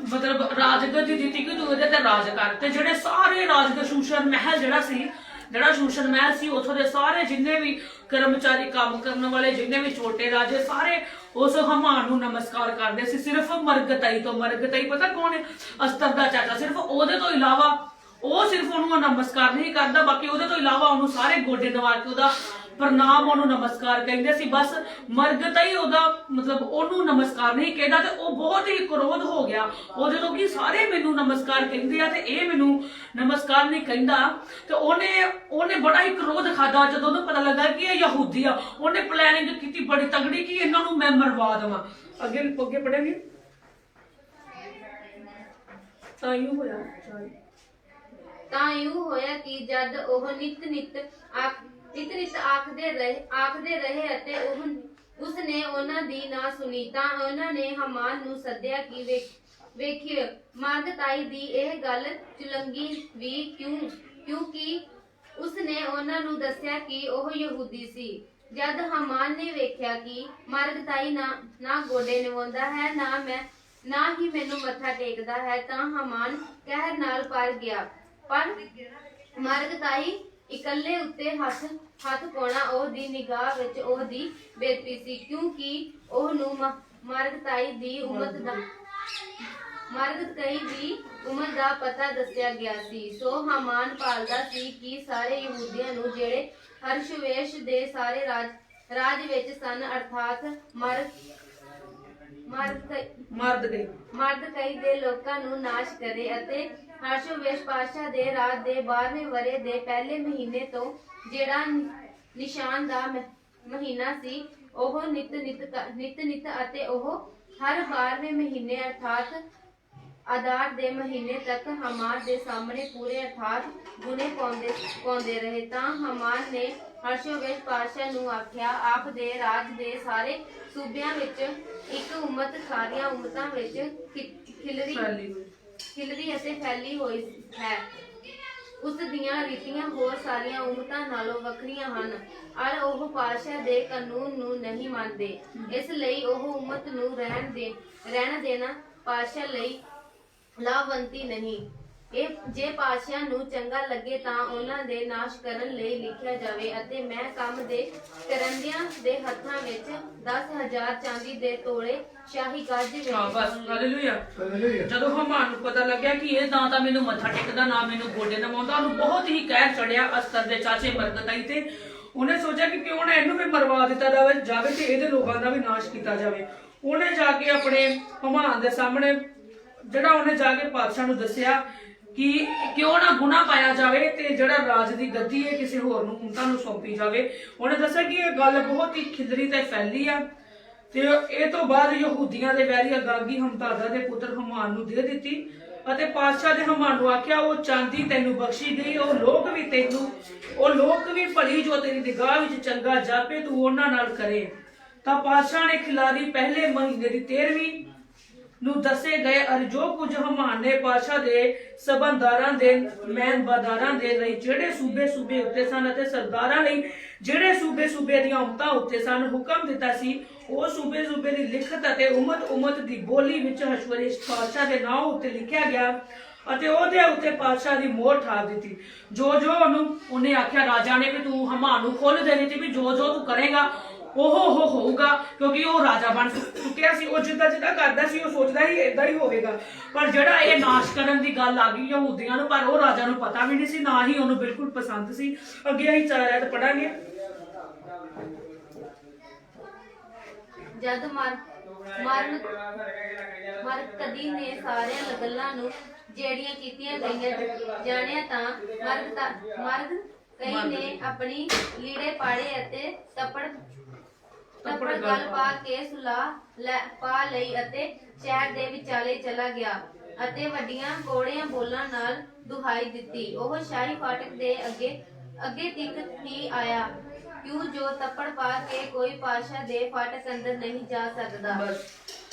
ਮਤਲਬ ਰਾਜਗੱਦੀ ਦਿੱਤੀ ਕਿ ਤੂੰ ਇਹਦੇ ਤੇ ਰਾਜ ਕਰ। ਤੇ ਜਿਹੜੇ ਸਾਰੇ ਰਾਜ ਦੇ ਸ਼ੂਸ਼ਨ ਮਹਿਲ ਜਿਹੜਾ ਸ਼ੂਸ਼ਨ ਮਹਿਲ ਸੀ, ਉਥੋਂ ਦੇ ਸਾਰੇ ਜਿੰਨੇ ਵੀ ਕਰਮਚਾਰੀ, ਕੰਮ ਕਰਨ ਵਾਲੇ, ਜਿੰਨੇ ਵੀ ਛੋਟੇ ਰਾਜੇ, ਸਾਰੇ ਉਸ ਹਮਾਨ ਨੂੰ ਨਮਸਕਾਰ ਕਰਦੇ ਸੀ। ਸਿਰਫ ਮਰਗਤਾਈ ਪਤਾ ਕੌਣ ਹੈ? ਅਸਤਰ ਦਾ ਚਾਚਾ। ਸਿਰਫ ਉਹਦੇ ਤੋਂ ਇਲਾਵਾ ਸਿਰਫ ਉਹਨੂੰ ਨਮਸਕਾਰ ਨਹੀਂ ਕਰਦਾ, ਬਾਕੀ ਉਹਦੇ ਤੋਂ ਇਲਾਵਾ ਉਹਨੂੰ ਸਾਰੇ ਗੋਡੇ ਨਵਾ ਕੇ ਉਹਦਾ ਪ੍ਰਣਾਮ, ਉਹਨੂੰ ਨਮਸਕਾਰ ਕਹਿੰਦੇ ਸੀ। ਬਸ ਮਰਗਤਾਈ ਉਹਦਾ ਮਤਲਬ ਉਹਨੂੰ ਨਮਸਕਾਰ ਨਹੀਂ ਕਹਿੰਦਾ। ਤੇ ਉਹ ਬਹੁਤ ਹੀ ਕ੍ਰੋਧ ਹੋ ਗਿਆ। ਉਹ ਜਦੋਂ ਕਿ ਸਾਰੇ ਮੈਨੂੰ ਨਮਸਕਾਰ ਕਹਿੰਦੇ ਆ ਤੇ ਇਹ ਮੈਨੂੰ ਨਮਸਕਾਰ ਨਹੀਂ ਕਹਿੰਦਾ, ਤੇ ਉਹਨੇ ਬੜਾ ਹੀ ਕ੍ਰੋਧ ਖਾਦਾ ਜਦੋਂ ਉਹਨੂੰ ਪਤਾ ਲੱਗਾ ਕਿ ਇਹ ਯਹੂਦੀ ਆ। ਉਹਨੇ ਪਲੈਨਿੰਗ ਕੀਤੀ ਬੜੀ ਤਗੜੀ ਕਿ ਇਹਨਾਂ ਨੂੰ ਮੈਂ ਮਰਵਾ ਦੇਵਾਂ। ਅੱਗੇ ਪੜਾਂਗੇ ਤਾਂ ਇਉਂ ਹੋਇਆ ਕਿ ਜਦ ਉਹ ਨਿਤ ਆਖਦੇ ਰਹੇ ਅਤੇ ਉਸਨੇ ਉਹਨਾਂ ਦੀ ਨਾ ਸੁਣੀ, ਤਾਂ ਉਹਨਾਂ ਨੇ ਹਮਾਨ ਨੂੰ ਸੱਦਿਆ ਕਿ ਵੇਖਿਓ ਮਰਗਤਾਈ ਦੀ ਇਹ ਗੱਲ ਚੁਲੰਗੀ ਵੀ ਕਿਉਂਕਿ ਉਸਨੇ ਉਹਨਾਂ ਨੂੰ ਦੱਸਿਆ ਕਿ ਉਹ ਯਹੂਦੀ ਸੀ। ਜਦ ਹਮਾਨ ਨੇ ਵੇਖਿਆ ਕਿ ਮਰਗਤਾਈ ਨਾ ਗੋਡੇ ਨਿਵਾਉਂਦਾ ਹੈ, ਨਾ ਹੀ ਮੈਨੂੰ ਮੱਥਾ ਟੇਕਦਾ ਹੈ, ਤਾਂ ਹਮਾਨ ਕਹਿਰ ਨਾਲ ਭਰ ਗਿਆ। ਪਰ ਮਰਗਤਾਈ ਇਕੱਲੇ ਉੱਤੇ ਹੱਥ ਪਾਉਣਾ ਉਹਦੀ ਨਿਗਾਹ ਵਿੱਚ ਉਹਦੀ ਬੇਇੱਜ਼ਤੀ ਸੀ, ਕਿਉਂਕਿ ਉਹਨੂੰ ਮਰਗਤਾਈ ਦੀ ਉਮਰ ਦਾ ਪਤਾ ਦੱਸਿਆ ਗਿਆ ਸੀ। ਸੋ ਹਮਾਨ ਭਾਲਦਾ ਸੀ ਕਿ ਸਾਰੇ ਯਹੂਦੀਆਂ ਨੂੰ ਜਿਹੜੇ ਹਰਸ਼ਵੇਸ਼ ਦੇ ਸਾਰੇ ਰਾਜ ਵਿੱਚ ਸਨ, ਅਰਥਾਤ ਮਰਦ ਕਈ ਦੇ ਲੋਕਾਂ ਨੂੰ ਨਾਸ਼ ਕਰੇ। ਅਤੇ ਹਰਸ਼ਵੇਸ਼ ਪਾਤਸ਼ਾਹ ਦੇ ਰਾਜ ਦੇ 12ਵੇਂ ਵਰੇ ਦੇ ਪਹਿਲੇ ਮਹੀਨੇ ਤੋਂ, ਜਿਹੜਾ ਨਿਸ਼ਾਨ ਦਾ ਮਹੀਨਾ ਸੀ, ਉਹ ਨਿਤ ਅਤੇ ਉਹ ਹਰ 12ਵੇਂ ਮਹੀਨੇ ਅਰਥਾਤ ਆਦਾਰ ਦੇ ਮਹੀਨੇ ਤੱਕ ਹਮਾਨ ਦੇ ਸਾਹਮਣੇ ਪੂਰੇ ਅਰਥਾਤ ਗੁਣੇ ਪਾਉਂਦੇ ਰਹੇ। ਤਾਂ ਹਮਾਨ ਨੇ ਹਰਸ਼ਵੇਸ਼ ਪਾਤਸ਼ਾਹ ਨੂੰ ਆਖਿਆ, ਆਪ ਦੇ ਰਾਜ ਦੇ ਸਾਰੇ ਸੂਬਿਆਂ ਵਿੱਚ ਇੱਕ ਉਮਤ ਸਾਰੀਆਂ ਉਮਤਾਂ ਵਿੱਚ ਖਿਲਰੀ ਅਤੇ ਫੈਲੀ ਹੋਈ ਹੈ। ਉਸ ਦੀਆਂ ਰੀਤੀਆਂ ਹੋਰ ਸਾਰੀਆਂ ਉਮਤਾਂ ਨਾਲੋਂ ਵੱਖਰੀਆਂ ਹਨ, ਔਰ ਉਹ ਪਾਤਸ਼ਾਹ ਦੇ ਕਾਨੂੰਨ ਨੂੰ ਨਹੀਂ ਮੰਨਦੇ। ਇਸ ਲਈ ਉਹ ਉਮਤ ਨੂੰ ਰਹਿਣ ਦੇਣਾ ਪਾਤਸ਼ਾਹ ਲਈ ਲਾਭਵੰਤੀ ਨਹੀਂ। ਜੇ ਪਾਤਸ਼ਾਹ ਨੂੰ ਚੰਗਾ ਲੱਗੇ ਤਾਂ ਉਹਨਾਂ ਦੇ ਨਾਸ਼ ਕਰਨ ਲਈ ਲਿਖਿਆ ਜਾਵੇ, ਅਤੇ ਮੈਂ ਕੰਮ ਦੇ ਕਰੰਦਿਆਂ ਦੇ ਹੱਥਾਂ ਵਿੱਚ 10,000 ਚਾਂਦੀ ਦੇ ਤੋਲੇ ਸ਼ਾਹੀ ਗੱਜ ਵਿੱਚ। ਹਾਲੇਲੂਇਆ। ਜਦੋਂ ਹਮਾਨ ਨੂੰ ਪਤਾ ਲੱਗਿਆ ਕਿ ਇਹ ਨਾ ਤਾਂ ਮੈਨੂੰ ਮੱਥਾ ਟੇਕਦਾ, ਨਾ ਮੈਨੂੰ ਗੋਡੇ ਨਵਾਉਂਦਾ, ਉਹਨੂੰ ਬਹੁਤ ਹੀ ਕਹਿਰ ਚੜਿਆ ਅਸਤਰ ਦੇ ਚਾਚੇ ਮਰਗਤਾਈ ਤੇ। ਉਹਨੇ ਸੋਚਿਆ ਕਿ ਕਿਉਂ ਨਾ ਇਹਨੂੰ ਵੀ ਮਰਵਾ ਦਿੱਤਾ ਜਾਵੇ ਤੇ ਇਹਦੇ ਲੋਕਾਂ ਦਾ ਵੀ ਨਾਸ਼ ਕੀਤਾ ਜਾਵੇ। ਉਹਨੇ ਜਾ ਕੇ ਆਪਣੇ ਹਮਾਨ ਦੇ ਸਾਹਮਣੇ ਉਹਨੇ ਜਾ ਕੇ ਪਾਤਸ਼ਾਹ ਨੂੰ ਦੱਸਿਆ ਕਿ ਕਿਉਂ ਨਾ ਗੁਨਾਹ ਪਾਇਆ ਜਾਵੇ ਤੇ ਜਿਹੜਾ ਰਾਜ ਦੀ ਗੱਦੀ ਹੈ ਕਿਸੇ ਹੋਰ ਨੂੰ ਉਮਤਾਂ ਨੂੰ ਸੌਂਪੀ ਜਾਵੇ। ਉਹਨੇ ਦੱਸਿਆ ਕਿ ਇਹ ਗੱਲ ਬਹੁਤ ਹੀ ਖਿਲਰੀ ਤੇ ਫੈਲੀ ਆ, ਤੇ ਇਹ ਤੋਂ ਬਾਅਦ ਯਹੂਦੀਆਂ ਦੇ ਵੈਰੀ ਅਗਾਗੀ ਹਮਦਾਦਾ ਦੇ ਪੁੱਤਰ ਹਮਾਨ ਨੂੰ ਦੇ ਦਿੱਤੀ। ਅਤੇ ਪਾਤਸ਼ਾਹ ਦੇ ਹਮਾਨ ਨੂੰ ਆਖਿਆ, ਉਹ ਚਾਂਦੀ ਤੈਨੂੰ ਬਖਸ਼ੀ ਗਈ, ਉਹ ਲੋਕ ਵੀ ਭਲੀ ਜੋ ਤੇਰੀ ਨਿਗਾਹ ਵਿੱਚ ਚੰਗਾ ਜਾਪੇ ਤੂੰ ਉਹਨਾਂ ਨਾਲ ਕਰੇ। ਤਾਂ ਪਾਤਸ਼ਾਹ ਨੇ ਖਿਲਾਰੀ ਪਹਿਲੇ ਮਹੀਨੇ ਦੀ 13ਵੀਂ ਨੂੰ ਦੱਸੇ ਗਏ, ਅਰ ਜੋ ਕੁਝ ਹਮਾਨ ਨੇ ਪਾਤਸ਼ਾਹ ਦੇ ਸਬੰਦਾਰਾਂ ਦੇ ਮਹਿਨਬਾਦਾਰਾਂ ਦੇ ਲਈ ਜਿਹੜੇ ਸੂਬੇ ਉੱਤੇ ਸਨ, ਅਤੇ ਸਰਦਾਰਾਂ ਲਈ ਜਿਹੜੇ ਸੂਬੇ ਦੀਆਂ ਉਮਤਾਂ ਉੱਤੇ ਸਨ, ਹੁਕਮ ਦਿੱਤਾ ਸੀ, ਉਹ ਸੂਬੇ ਦੀ ਲਿਖਤ ਅਤੇ ਉਮਤ ਦੀ ਬੋਲੀ ਵਿੱਚ ਹਰਸ਼ਵੇਸ਼ ਪਾਤਸ਼ਾਹ ਦੇ ਨਾਂ ਉੱਤੇ ਲਿਖਿਆ ਗਿਆ, ਅਤੇ ਉਹਦੇ ਉੱਤੇ ਪਾਤਸ਼ਾਹ ਦੀ ਮੋਹਰ ਠਾਰ ਦਿੱਤੀ। ਜੋ ਉਹਨੇ ਆਖਿਆ ਰਾਜਾ ਨੇ ਕਿ ਤੂੰ ਹਮਾਨ ਨੂੰ ਖੁੱਲ੍ਹ ਦੇ ਦਿੱਤੀ ਵੀ ਜੋ ਤੂੰ ਕਰੇਗਾ ਉਹ ਹੋਊਗਾ, ਕਿਉਂਕਿ ਉਹ ਰਾਜਾ ਬਣ ਚੁੱਕਿਆ ਸੀ। ਉਹ ਜਿੱਦਾਂ ਕਰਦਾ ਸੀ ਉਹ ਸੋਚਦਾ ਸੀ ਏਦਾਂ ਹੀ ਹੋਵੇਗਾ। ਪਰ ਜਿਹੜਾ ਇਹ ਨਾਸ਼ ਕਰਨ ਦੀ ਗੱਲ ਆ ਗਈ ਯਹੂਦੀਆਂ ਨੂੰ, ਪਰ ਉਹ ਰਾਜਾ ਨੂੰ ਪਤਾ ਵੀ ਨਹੀਂ ਸੀ, ਨਾ ਹੀ ਉਹਨੂੰ ਬਿਲਕੁਲ ਪਸੰਦ ਸੀ। ਅੱਗੇ ਅਸੀਂ 4 ਆਇਤ ਪੜਾਂਗੇ। ਜਦ ਮਰਕਦੀ ਨੇ ਸਾਰੀਆਂ ਗੱਲਾਂ ਨੂੰ ਜਿਹੜੀਆਂ ਕੀਤੀਆਂ ਗਈਆਂ ਜਾਣਿਆ, ਤਾਂ ਮਰਦ ਕਈ ਨੇ ਆਪਣੀ ਲੀੜੇ ਪਾੜੇ ਅਤੇ ਤੱਪੜ ਗਲ ਪਾ ਕੇ ਸੁਲਾਹ ਪਾ ਲਈ ਅਤੇ ਸ਼ਹਿਰ ਦੇ ਵਿਚਾਲੇ ਚਲਾ ਗਿਆ ਅਤੇ ਵੱਡੀਆਂ ਕੋੜਿਆਂ ਬੋਲਾਂ ਨਾਲ ਦੁਹਾਈ ਦਿੱਤੀ। ਉਹ ਸ਼ਾਹੀ ਫਾਟਕ ਦੇ ਅੱਗੇ ਤਿੱਕ ਹੀ ਆਇਆ, ਕਿਉਂ ਜੋ ਤੱਪੜ ਪਾ ਕੇ ਕੋਈ ਪਾਸ਼ਾ ਦੇ ਫਾਟਕ ਅੰਦਰ ਨਹੀਂ ਜਾ ਸਕਦਾ। ਬਸ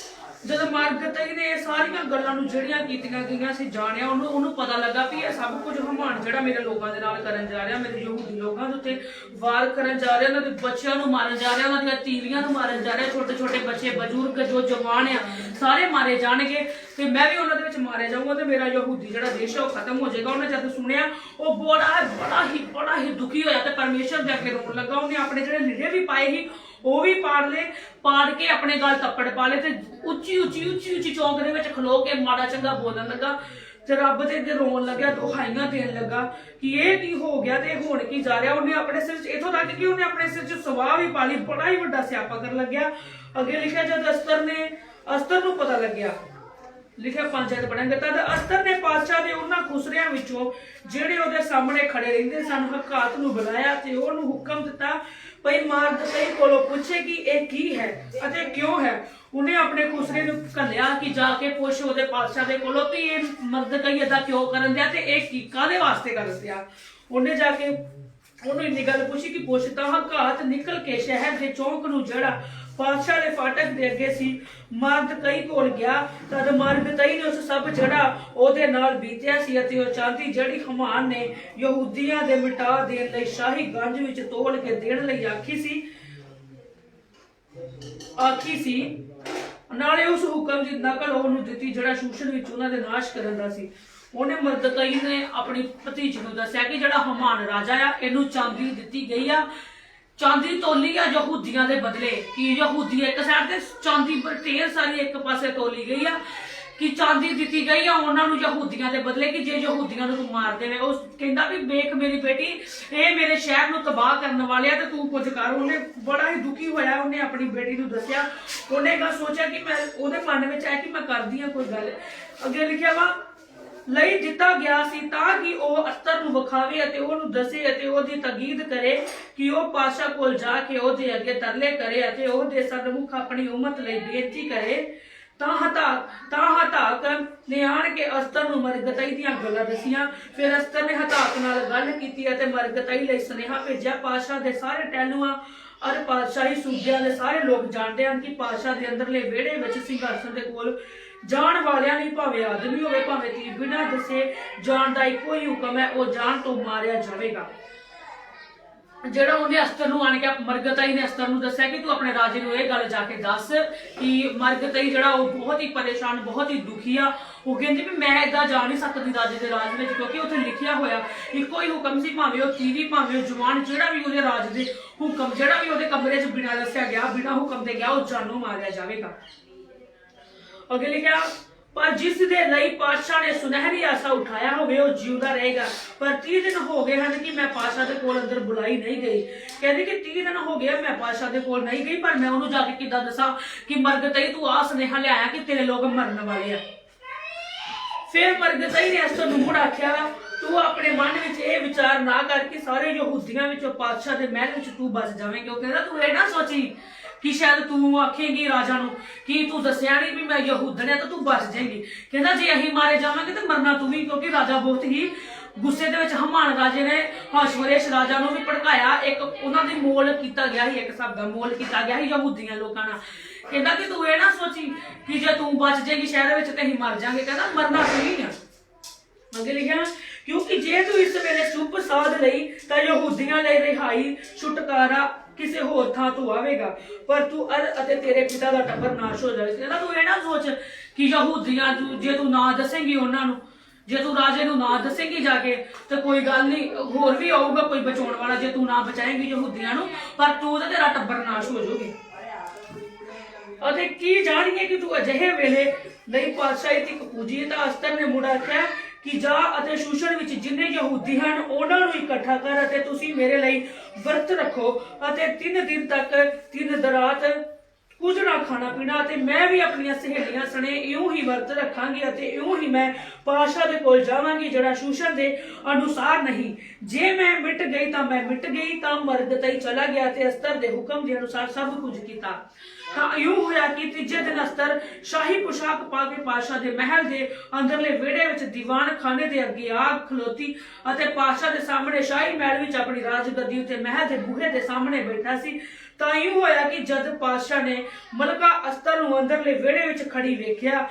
ਜਦੋਂ ਮਾਰਗਤਈ ਨੇ ਇਹ ਸਾਰੀਆਂ ਗੱਲਾਂ ਨੂੰ ਜਿਹੜੀਆਂ ਕੀਤੀਆਂ ਗਈਆਂ ਸੀ ਜਾਣਿਆ, ਉਹਨੂੰ ਪਤਾ ਲੱਗਾ ਵੀ ਇਹ ਸਭ ਕੁਝ ਹਮਾਨ ਜਿਹੜਾ ਮੇਰੇ ਲੋਕਾਂ ਦੇ ਨਾਲ ਕਰਨ ਜਾ ਰਿਹਾ, ਮੇਰੇ ਯਹੂਦੀ ਲੋਕਾਂ ਦੇ ਉੱਤੇ ਵਾਰ ਕਰਨ ਜਾ ਰਿਹਾ, ਉਹਨਾਂ ਦੇ ਬੱਚਿਆਂ ਨੂੰ ਮਾਰਨ ਜਾ ਰਿਹਾ, ਉਹਨਾਂ ਦੀਆਂ ਤੀਵੀਆਂ ਨੂੰ ਮਾਰਨ ਜਾ ਰਿਹਾ, ਛੋਟੇ ਛੋਟੇ ਬੱਚੇ ਬਜ਼ੁਰਗ ਜੋ ਜਵਾਨ ਆ ਸਾਰੇ ਮਾਰੇ ਜਾਣਗੇ ਤੇ ਮੈਂ ਵੀ ਉਹਨਾਂ ਦੇ ਵਿੱਚ ਮਾਰਿਆ ਜਾਊਂਗਾ ਤੇ ਮੇਰਾ ਯਹੂਦੀ ਜਿਹੜਾ ਦੇਸ਼ ਹੈ ਉਹ ਖਤਮ ਹੋ ਜਾਏਗਾ। ਉਹਨੇ ਜਦ ਸੁਣਿਆ ਉਹ ਬੜਾ ਹੀ ਦੁਖੀ ਹੋਇਆ ਤੇ ਪਰਮੇਸ਼ਰ ਦੇ ਅੱਗੇ ਰੋਣ ਲੱਗਾ। ਉਹਨੇ ਆਪਣੇ ਜਿਹੜੇ ਲੀੜੇ ਵੀ ਪਾਏ ਸੀ ਉਹ ਵੀ ਪਾੜ ਕੇ ਆਪਣੇ ਗਲ ਤੱਪੜ ਪਾ ਲਏ ਤੇ ਉੱਚੀ ਚੌਂਕ ਦੇ ਵਿੱਚ ਖਲੋ ਕੇ ਮਾੜਾ ਚੰਗਾ ਬੋਲਣ ਲੱਗਾ ਤੇ ਰੱਬ ਦੇ ਅੱਗੇ ਰੋਣ ਲੱਗਿਆ, ਦੁਹਾਈਆਂ ਦੇਣ ਲੱਗਾ ਕਿ ਇਹ ਕੀ ਹੋ ਗਿਆ ਤੇ ਹੋਣ ਕੀ ਜਾ ਰਿਹਾ। ਉਹਨੇ ਆਪਣੇ ਸਿਰ 'ਚ ਇਥੋਂ ਤੱਕ ਕਿ ਉਹਨੇ ਆਪਣੇ ਸਿਰ 'ਚ ਸਵਾਹ ਵੀ ਪਾ ਲਈ, ਬੜਾ ਹੀ ਵੱਡਾ ਸਿਆਪਾ ਕਰਨ ਲੱਗਿਆ। ਅੱਗੇ ਲਿਖਿਆ ਜਦ ਅਸਤਰ ਨੂੰ ਪਤਾ ਲੱਗਿਆ, ਲਿਖਿਆ 5 ਅਧ ਪੜਾਂਗੇ, ਤਦ ਅਸਤਰ ਨੇ ਪਾਤਸ਼ਾਹ ਦੇ ਉਹਨਾਂ ਖੁਸਰਿਆਂ ਵਿੱਚੋਂ ਜਿਹੜੇ ਉਹਦੇ ਸਾਹਮਣੇ ਖੜੇ ਰਹਿੰਦੇ ਸਨ ਹਕਾਤ ਨੂੰ ਬੁਲਾਇਆ ਤੇ ਉਹਨੂੰ ਹੁਕਮ ਦਿੱਤਾ ਭਈ ਮਾਰਦਤਈ ਕੋਲੋਂ ਪੁੱਛੇ ਕਿ ਇਹ ਕੀ ਹੈ ਅਤੇ ਕਿਉਂ ਹੈ। ਉਹਨੇ ਆਪਣੇ ਖੁਸਰੇ ਨੂੰ ਘੱਲਿਆ ਕਿ ਜਾ ਕੇ ਪੁੱਛ ਉਹਦੇ ਪਾਤਸ਼ਾਹ ਦੇ ਕੋਲੋਂ ਵੀ ਇਹ ਮਰਦਕਈ ਏਦਾਂ ਕਿਉਂ ਕਰਨ ਦਿਆ ਤੇ ਇਹ ਕੀ ਕਾਹਦੇ ਵਾਸਤੇ ਕਰਨ ਦਿਆ। ਉਹਨੇ ਜਾ ਕੇ ਉਹਨੂੰ ਇੰਨੀ ਗੱਲ ਪੁੱਛੀ ਕਿ ਪੁੱਛ ਤਾਂ ਹਕਾਤ ਨਿਕਲ ਕੇ ਸ਼ਹਿਰ ਦੇ ਚੌਂਕ ਨੂੰ ਜਿਹੜਾ ਪਾਤਸ਼ਾਹ ਦੇ ਫਾਟਕ ਦੇ ਅੱਗੇ ਸੀ ਮਾਰਦਕਈ ਕੋਲ ਗਿਆ। ਤਦ ਮਾਰਦਕਈ ਨੇ ਉਸ ਸਭ ਜਿਹੜਾ ਉਹਦੇ ਨਾਲ ਬੀਤਿਆ ਸੀ ਅਤੇ ਉਹ ਚਾਂਦੀ ਜਿਹੜੀ ਹਮਾਨ ਨੇ ਯਹੂਦੀਆਂ ਦੇ ਮਿਟਾ ਦੇਣ ਲਈ ਸ਼ਾਹੀ ਗੰਜ ਵਿੱਚ ਤੋਲ ਕੇ ਦੇਣ ਲਈ ਆਖੀ ਸੀ ਨਾਲੇ ਉਸ ਹੁਕਮ ਦੀ ਨਕਲ ਉਹਨੂੰ ਦਿੱਤੀ ਜਿਹੜਾ ਸ਼ੂਸ਼ਨ ਵਿੱਚ ਉਹਨਾਂ ਦੇ ਨਾਸ਼ ਕਰਨ ਦਾ ਸੀ। ਉਹਨੇ ਮਰਦਕਈ ਨੇ ਆਪਣੀ ਭਤੀਜ ਨੂੰ ਦੱਸਿਆ ਕਿ ਜਿਹੜਾ ਹਮਾਨ ਰਾਜਾ ਆ ਇਹਨੂੰ ਚਾਂਦੀ ਦਿੱਤੀ ਗਈ ਆ, ਚਾਂਦੀ ਤੋਲੀ ਆ ਯਹੂਦੀਆਂ ਦੇ ਬਦਲੇ ਕਿ ਯਹੂਦੀ ਇੱਕ ਸਾਈਡ ਤੇ ਚਾਂਦੀ ਪਰ ਢੇਰ ਸਾਰੀ ਇੱਕ ਪਾਸੇ ਤੋਲੀ ਗਈ ਆ ਕਿ ਚਾਂਦੀ ਦਿੱਤੀ ਗਈ ਆ ਉਹਨਾਂ ਨੂੰ ਯਹੂਦੀਆਂ ਦੇ ਬਦਲੇ ਕਿ ਜੇ ਯਹੂਦੀਆਂ ਨੂੰ ਤੂੰ ਮਾਰਦੇ ਨੇ। ਉਹ ਕਹਿੰਦਾ ਵੀ ਵੇਖ ਮੇਰੀ ਬੇਟੀ ਇਹ ਮੇਰੇ ਸ਼ਹਿਰ ਨੂੰ ਤਬਾਹ ਕਰਨ ਵਾਲੇ ਆ ਤੇ ਤੂੰ ਕੁਝ ਕਰ। ਉਹਨੇ ਬੜਾ ਹੀ ਦੁਖੀ ਹੋਇਆ, ਉਹਨੇ ਆਪਣੀ ਬੇਟੀ ਨੂੰ ਦੱਸਿਆ। ਉਹਨੇ ਇਹ ਸੋਚਿਆ ਕਿ ਮੈਂ ਉਹਦੇ ਮਨ ਵਿੱਚ ਆਇਆ ਕਿ ਮੈਂ ਕਰਦੀ ਆ ਕੋਈ ਗੱਲ। ਅੱਗੇ ਲਿਖਿਆ ਵਾ ਲਈ ਦਿੱਤਾ ਗਿਆ ਸੀ ਤਾਂ ਕਿ ਉਹ ਅਸਤਰ ਨੂੰ ਵਿਖਾਵੇ ਅਤੇ ਉਹਨੂੰ ਦੱਸੇ ਅਤੇ ਉਹਦੀ ਤਾਕੀਦ ਕਰੇ ਕਿ ਉਹ ਪਾਤਸ਼ਾਹ ਕੋਲ ਜਾ ਕੇ ਉਹਦੇ ਅੱਗੇ ਤਰਲੇ ਕਰੇ ਅਤੇ ਉਹਦੇ ਸਨਮੁਖ ਆਪਣੀ ਉਮਤ ਲਈ ਬੇਨਤੀ ਕਰੇ। ਤਾਂ ਹਤਾਕ ਨੇ ਆਣ ਕੇ ਅਸਤਰ ਨੂੰ ਮਰਗਤਈ ਦੀਆਂ ਗੱਲਾਂ ਦਸੀਆਂ। ਫਿਰ ਅਸਤਰ ਨੇ ਹਤਾਕ ਨਾਲ ਗੱਲ ਕੀਤੀ ਅਤੇ ਮਰਗਤਈ ਲਈ ਸੁਨੇਹਾ ਭੇਜਿਆ। ਪਾਤਸ਼ਾਹ ਦੇ ਸਾਰੇ ਟਹਿਲੂਆਂ ਅਤੇ ਪਾਤਸ਼ਾਹੀ ਸੂਬਿਆਂ ਦੇ ਸਾਰੇ ਲੋਕ ਜਾਣਦੇ ਹਨ ਕਿ ਪਾਤਸ਼ਾਹ ਦੇ ਅੰਦਰਲੇ ਵਿਹੜੇ ਵਿੱਚ ਸਿੰਘਾਸਨ ਦੇ ਕੋਲ ਜਾਣ ਵਾਲਿਆਂ ਲਈ ਭਾਵੇਂ ਆਦਮੀ ਹੋਵੇ ਭਾਵੇਂ ਧੀ ਬਿਨਾਂ ਦੱਸੇ ਜਾਣ ਦਾ ਇੱਕੋ ਹੀ ਹੁਕਮ ਹੈ, ਉਹ ਜਾਣ ਤੋਂ ਮਾਰਿਆ ਜਾਵੇਗਾ। ਜਿਹੜਾ ਉਹਨੇ ਅਸਤਰ ਨੂੰ ਆਣ ਕੇ ਮਰਗਤਈ ਨੇ ਅਸਤਰ ਨੂੰ ਦੱਸਿਆ ਕਿ ਤੂੰ ਆਪਣੇ ਰਾਜੇ ਨੂੰ ਇਹ ਗੱਲ ਜਾ ਕੇ ਦੱਸ ਕਿ ਮਰਗਤਈ ਜਿਹੜਾ ਉਹ ਬਹੁਤ ਹੀ ਪਰੇਸ਼ਾਨ ਬਹੁਤ ਹੀ ਦੁਖੀ ਆ। ਉਹ ਕਹਿੰਦੀ ਵੀ ਮੈਂ ਏਦਾਂ ਜਾ ਨਹੀਂ ਸਕਦੀ ਰਾਜੇ ਦੇ ਰਾਜ ਵਿੱਚ ਕਿਉਂਕਿ ਉੱਥੇ ਲਿਖਿਆ ਹੋਇਆ ਇੱਕੋ ਹੀ ਹੁਕਮ ਸੀ, ਭਾਵੇਂ ਉਹ ਤੀਵੀ ਭਾਵੇਂ ਉਹ ਜਵਾਨ ਜਿਹੜਾ ਵੀ ਉਹਦੇ ਰਾਜ ਦੇ ਹੁਕਮ ਜਿਹੜਾ ਵੀ ਉਹਦੇ ਕਮਰੇ 'ਚ ਬਿਨਾਂ ਦੱਸਿਆ ਗਿਆ ਬਿਨਾਂ ਹੁਕਮ ਦੇ ਗਿਆ ਉਹ ਜਾਨੋਂ ਮਾਰਿਆ ਜਾਵੇਗਾ। ਅੱਗੇ ਲਿਖਿਆ ਪਰ ਜਿਸ ਦੇ ਲਈ ਪਾਤਸ਼ਾਹ ਨੇ ਸੁਨਹਿਰੀ ਆਸਾ ਉਠਾਇਆ ਹੋਵੇ ਉਹ ਜਿਉਂਦਾ ਰਹੇਗਾ। ਪਰ 30 ਦਿਨ ਹੋ ਗਏ ਹਨ ਕਿ ਮੈਂ ਪਾਤਸ਼ਾਹ ਦੇ ਕੋਲ ਅੰਦਰ ਬੁਲਾਈ ਨਹੀਂ ਗਈ। ਕਹਿੰਦੀ ਕਿ 30 ਦਿਨ ਹੋ ਗਏ ਮੈਂ ਪਾਤਸ਼ਾਹ ਦੇ ਕੋਲ ਨਹੀਂ ਗਈ, ਪਰ ਮੈਂ ਉਹਨੂੰ ਜਾ ਕੇ ਕਿੱਦਾਂ ਦੱਸਾਂ ਕਿ ਮਰਗਤਈ ਤੂੰ ਆ ਸੁਨੇਹਾ ਲਿਆਇਆ ਕਿ ਤੇਰੇ ਲੋਕ ਮਰਨ ਵਾਲੇ ਆ। ਫਿਰ ਮਰਗਤਈ ਨੇ ਅਸਤਰ ਨੂੰ ਮੁੜ ਆਖਿਆ ਤੂੰ ਆਪਣੇ ਮਨ ਵਿੱਚ ਇਹ ਵਿਚਾਰ ਨਾ ਕਰ ਕਿ ਸਾਰੇ ਯਹੂਦੀਆਂ ਵਿੱਚੋਂ ਪਾਤਸ਼ਾਹ ਦੇ ਮਹਿਲ ਵਿੱਚ ਤੂੰ ਬਚ ਜਾਵੇਂਗੀ। ਉਹ ਕਹਿੰਦਾ ਤੂੰ ਇਹ ਨਾ ਸੋਚੀ ਕਿ ਸ਼ਾਇਦ ਤੂੰ ਆਖੇਂਗੀ ਰਾਜਾ ਨੂੰ ਕਿ ਤੂੰ ਦੱਸਿਆ ਨਹੀਂ ਵੀ ਮੈਂ ਯਹੂਦਨ ਆ ਤਾਂ ਤੂੰ ਬਚ ਜਾਏਂਗੀ। ਕਹਿੰਦਾ ਜੇ ਅਸੀਂ ਮਾਰੇ ਜਾਵਾਂਗੇ ਤੇ ਮਰਨਾ ਤੂੰ ਵੀ, ਕਿਉਂਕਿ ਰਾਜਾ ਬਹੁਤ ਹੀ ਗੁੱਸੇ ਦੇ ਵਿੱਚ ਹਮਾਨ ਰਾਜੇ ਨੇ ਹਸ਼ਵਰੇਸ਼ ਰਾਜਾ ਨੂੰ ਵੀ ਭੜਕਾਇਆ। ਇੱਕ ਉਹਨਾਂ ਦੀ ਮੋਲ ਕੀਤਾ ਗਿਆ ਸੀ, ਇੱਕ ਹਿਸਾਬ ਦਾ ਮੋਲ ਕੀਤਾ ਗਿਆ ਸੀ ਯਹੂਦੀਆਂ ਲੋਕਾਂ ਨਾਲ। ਕਹਿੰਦਾ ਕਿ ਤੂੰ ਇਹ ਨਾ ਸੋਚੀ ਕਿ ਜੇ ਤੂੰ ਬਚ ਜਾਏਗੀ ਸ਼ਹਿਰ ਵਿੱਚ ਤੇ ਅਸੀਂ ਮਰ ਜਾਾਂਗੇ। ਕਹਿੰਦਾ ਮਰਨਾ ਤੂੰ ਹੀ ਆ। ਅੱਗੇ ਲਿਖਿਆ ਕਿਉਂਕਿ ਜੇ ਤੂੰ ਇਸ ਵੇਲੇ ਚੁੱਪ ਸਾਧ ਲਈ ਤਾਂ ਯਹੂਦੀਆਂ ਲਈ ਰਿਹਾਈ ਛੁਟਕਾਰਾ ਕਿਸੇ ਹੋਰ ਥਾਂ ਤੋਂ ਆਵੇਗਾ, ਪਰ ਤੂੰ ਅਤੇ ਤੇਰੇ ਪਿਤਾ ਦਾ ਟੱਬਰ ਨਾਸ਼ ਹੋ ਜਾਵੇ। ਕਹਿੰਦਾ ਤੂੰ ਇਹ ਨਾ ਸੋਚ ਕਿ ਯਹੂਦੀਆਂ ਜੇ ਤੂੰ ਨਾ ਦੱਸੇਂਗੀ ਉਹਨਾਂ ਨੂੰ, ਜੇ ਤੂੰ ਰਾਜੇ ਨੂੰ ਨਾ ਦੱਸੇਂਗੀ ਜਾ ਕੇ ਤੇ ਕੋਈ ਗੱਲ ਨਹੀਂ ਹੋਰ ਵੀ ਆਊਗਾ ਕੋਈ ਬਚਾਉਣ ਵਾਲਾ। ਜੇ ਤੂੰ ਨਾ ਬਚਾਏਂਗੀ ਯਹੂਦੀਆਂ ਨੂੰ ਪਰ ਤੂੰ ਤੇ ਤੇਰਾ ਟੱਬਰ ਨਾਸ਼ ਹੋ ਜਾਊਗੀ। ਅਤੇ ਕੀ ਜਾਣੀਏ ਕਿ ਤੂੰ ਅਜਿਹੇ ਵੇਲੇ ਨਹੀਂ ਪਾਤਸ਼ਾਹੀ ਤੱਕ ਪੁੱਜੀ। ਤਾਂ ਅਸਤਰ ਨੇ ਮੁੜ ਆਖਿਆ ਕਿ ਜਾ ਅਤੇ ਸ਼ੂਸ਼ਨ ਵਿੱਚ ਜਿੰਨੇ ਯਹੂਦੀ ਹਨ ਉਹਨਾਂ ਨੂੰ ਇਕੱਠਾ ਕਰ ਅਤੇ ਤੁਸੀਂ ਮੇਰੇ ਲਈ ਵਰਤ ਰੱਖੋ ਅਤੇ 3 ਦਿਨ ਤੱਕ 3 ਰਾਤ ਕੁਝ ਨਾ ਖਾਣਾ ਪੀਣਾ। ਅਤੇ ਮੈਂ ਵੀ ਆਪਣੀਆਂ ਸਹੇਲੀਆਂ ਸਣੇ ਇਉਂ ਹੀ ਵਰਤ ਰੱਖਾਂਗੀ ਅਤੇ ਇਉਂ ਹੀ ਮੈਂ ਪਾਤਸ਼ਾਹ ਦੇ ਕੋਲ ਜਾਵਾਂਗੀ ਜਿਹੜਾ ਸ਼ੂਸ਼ਨ ਦੇ ਅਨੁਸਾਰ ਨਹੀਂ। ਜੇ ਮੈਂ ਮਿਟ ਗਈ ਤਾਂ ਮੈਂ ਮਿਟ ਗਈ। ਤਾਂ ਮਰਗਤਈ ਚਲਾ ਗਿਆ ਤੇ ਅਸਤਰ ਦੇ ਹੁਕਮ ਦੇ ਅਨੁਸਾਰ ਸਭ ਕੁਝ ਕੀਤਾ। ਤਾਂ ਇਉਂ ਹੋਇਆ ਕਿ ਤੀਜੇ ਦਿਨ ਅਸਤਰ ਸ਼ਾਹੀ ਪੁਸ਼ਾਕ ਪਾ ਕੇ ਪਾਤਸ਼ਾਹ ਦੇ ਮਹਿਲ ਦੇ ਅੰਦਰਲੇ ਵਿਹੜੇ ਵਿੱਚ ਦੀਵਾਨ ਖਾਨੇ ਦੇ ਅੱਗੇ ਆ ਖਲੋਤੀ ਅਤੇ ਪਾਤਸ਼ਾਹ ਦੇ ਸਾਹਮਣੇ ਸ਼ਾਹੀ ਮਹਿਲ ਵਿੱਚ ਆਪਣੀ ਰਾਜਗੱਦੀ ਉੱਤੇ ਮਹਿਲ ਦੇ ਬੂਹੇ ਦੇ ਸਾਹਮਣੇ ਬੈਠਾ ਸੀ। ਤਾਂ ਇਉਂ ਹੋਇਆ ਕਿ ਜਦ ਪਾਤਸ਼ਾਹ ਨੇ ਮਲਕਾ ਅਸਤਰ ਨੂੰ ਅੰਦਰਲੇ ਵਿਹੜੇ ਵਿੱਚ ਖੜੀ ਵੇਖਿਆ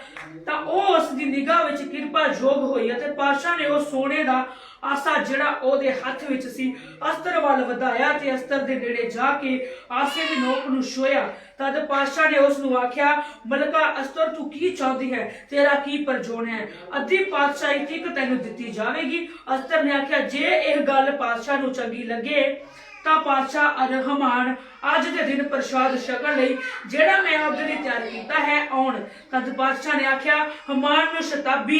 ਤਾਂ ਉਹ ਉਸ ਦੀ ਨਿਗਾਹ ਵਿੱਚ ਕਿਰਪਾ ਯੋਗ ਹੋਈ ਅਤੇ ਪਾਤਸ਼ਾਹ ਨੇ ਉਹ ਸੋਨੇ ਦਾ ਆਸਾ ਜਿਹੜਾ ਉਹਦੇ ਹੱਥ ਵਿੱਚ ਸੀ ਅਸਤਰ ਵੱਲ ਵਧਾਇਆ ਤੇ ਅਸਤਰ ਦੇ ਨੇੜੇ ਜਾ ਕੇ ਆਸੇ ਦੀ ਨੋਕ ਨੂੰ ਛੋਇਆ। ਤਦ ਪਾਤਸ਼ਾਹ ਨੇ ਉਸ ਨੂੰ ਆਖਿਆ, ਮਲਕਾ ਅਸਤਰ ਤੂੰ ਕੀ ਚਾਹੁੰਦੀ ਹੈ, ਤੇਰਾ ਕੀ ਪਰਜੋਣ ਹੈ, ਅੱਧੀ ਪਾਤਸ਼ਾਹੀ ਠੀਕ ਤੈਨੂੰ ਦਿੱਤੀ ਜਾਵੇਗੀ। ਅਸਤਰ ਨੇ ਆਖਿਆ, ਜੇ ਇਹ ਗੱਲ ਪਾਤਸ਼ਾਹ ਨੂੰ ਚੰਗੀ ਲੱਗੇ ਤਾਂ ਪਾਤਸ਼ਾਹ ਅਰਹਮਾਨ ਅੱਜ ਦੇ ਦਿਨ ਪ੍ਰਸ਼ਾਦ ਛਕਣ ਲਈ ਜਿਹੜਾ ਮੈਂ ਉਹਦੇ ਲਈ ਤਿਆਰ ਕੀਤਾ ਹੈ ਆਉਣ। ਤਦ ਪਾਤਸ਼ਾਹ ਨੇ ਆਖਿਆ, ਹਮਾਨ ਨੂੰ ਸ਼ਤਾਬੀ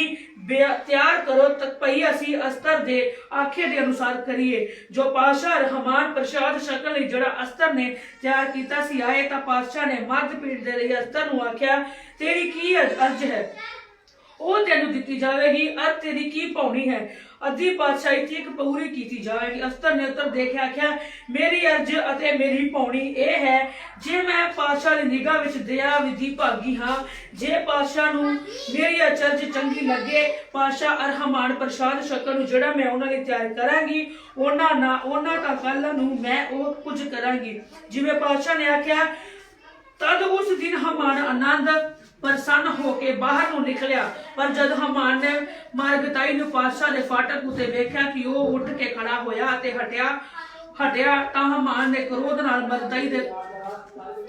ਤਿਆਰ ਕਰੋ ਤੱਕ ਪਈ ਅਸੀਂ ਅਸਤਰ ਦੇ ਆਖੇ ਦੇ ਅਨੁਸਾਰ ਕਰੀਏ। ਜੋ ਪਾਤਸ਼ਾਹ ਰਹਿਮਾਨ ਪ੍ਰਸ਼ਾਦ ਛਕਣ ਲਈ ਜਿਹੜਾ ਅਸਤਰ ਨੇ ਤਿਆਰ ਕੀਤਾ ਸੀ ਆਏ ਤਾਂ ਪਾਤਸ਼ਾਹ ਨੇ ਮਰਦ ਪੀੜ ਦੇ ਲਈ ਅਸਤਰ ਨੂੰ ਆਖਿਆ, ਤੇਰੀ ਕੀ ਅਰਜ਼ ਹੈ, ਉਹ ਤੈਨੂੰ ਦਿੱਤੀ ਜਾਵੇਗੀ। ਅਰ ਤੇਰੀ ਕੀ ਪਾਉਣੀ ਹੈ, ਅੱਧੀ ਪਾਤਸ਼ਾਹੀ ਠੀਕ ਪੂਰੀ ਕੀਤੀ ਜਾਵੇਗੀ। ਅਸਤਰ ਨੇ ਉੱਤਰ ਦੇ ਕੇ ਆਖਿਆ, ਮੇਰੀ ਅਰਜ਼ ਅਤੇ ਮੇਰੀ ਪਾਉਣੀ ਇਹ ਹੈ, ਜੇ ਮੈਂ ਪਾਤਸ਼ਾਹ ਦੀ ਨਿਗਾਹ ਵਿੱਚ ਦਇਆ ਵਿਧੀ ਭਾਗੀ ਹਾਂ, ਜੇ ਪਾਤਸ਼ਾਹ ਨੂੰ ਮੇਰੀ ਅਰਜ਼ ਚੰਗੀ ਲੱਗੇ, ਪਾਤਸ਼ਾਹ ਅਰਹਮਾਨ ਪ੍ਰਸ਼ਾਦ ਛਕਣ ਨੂੰ ਜਿਹੜਾ ਮੈਂ ਉਹਨਾਂ ਲਈ ਤਿਆਰ ਕਰਾਂਗੀ ਉਹਨਾਂ ਤਾਂ ਕੱਲ ਨੂੰ ਮੈਂ ਉਹ ਕੁਝ ਕਰਾਂਗੀ ਜਿਵੇਂ ਪਾਤਸ਼ਾਹ ਨੇ ਆਖਿਆ। ਤਦ ਉਸ ਦਿਨ ਹਮਾਨ ਆਨੰਦ ਪ੍ਰਸੰਨ ਹੋ ਕੇ ਬਾਹਰ ਨੂੰ ਨਿਕਲਿਆ। ਪਰ ਜਦ ਹਮਾਨ ਨੇ ਮਾਰਗਤਾਈ ਨੂੰ ਪਾਤਸ਼ਾਹ ਦੇ ਫਾਟਕ ਉਤੇ ਵੇਖਿਆ ਕਿ ਉਹ ਉੱਠ ਕੇ ਖੜਾ ਹੋਇਆ ਅਤੇ ਹਟਿਆ ਤਾਂ ਹਮਾਨ ਨੇ ਕ੍ਰੋਧ ਨਾਲ ਮਾਰਗਤਾਈ ਦੇ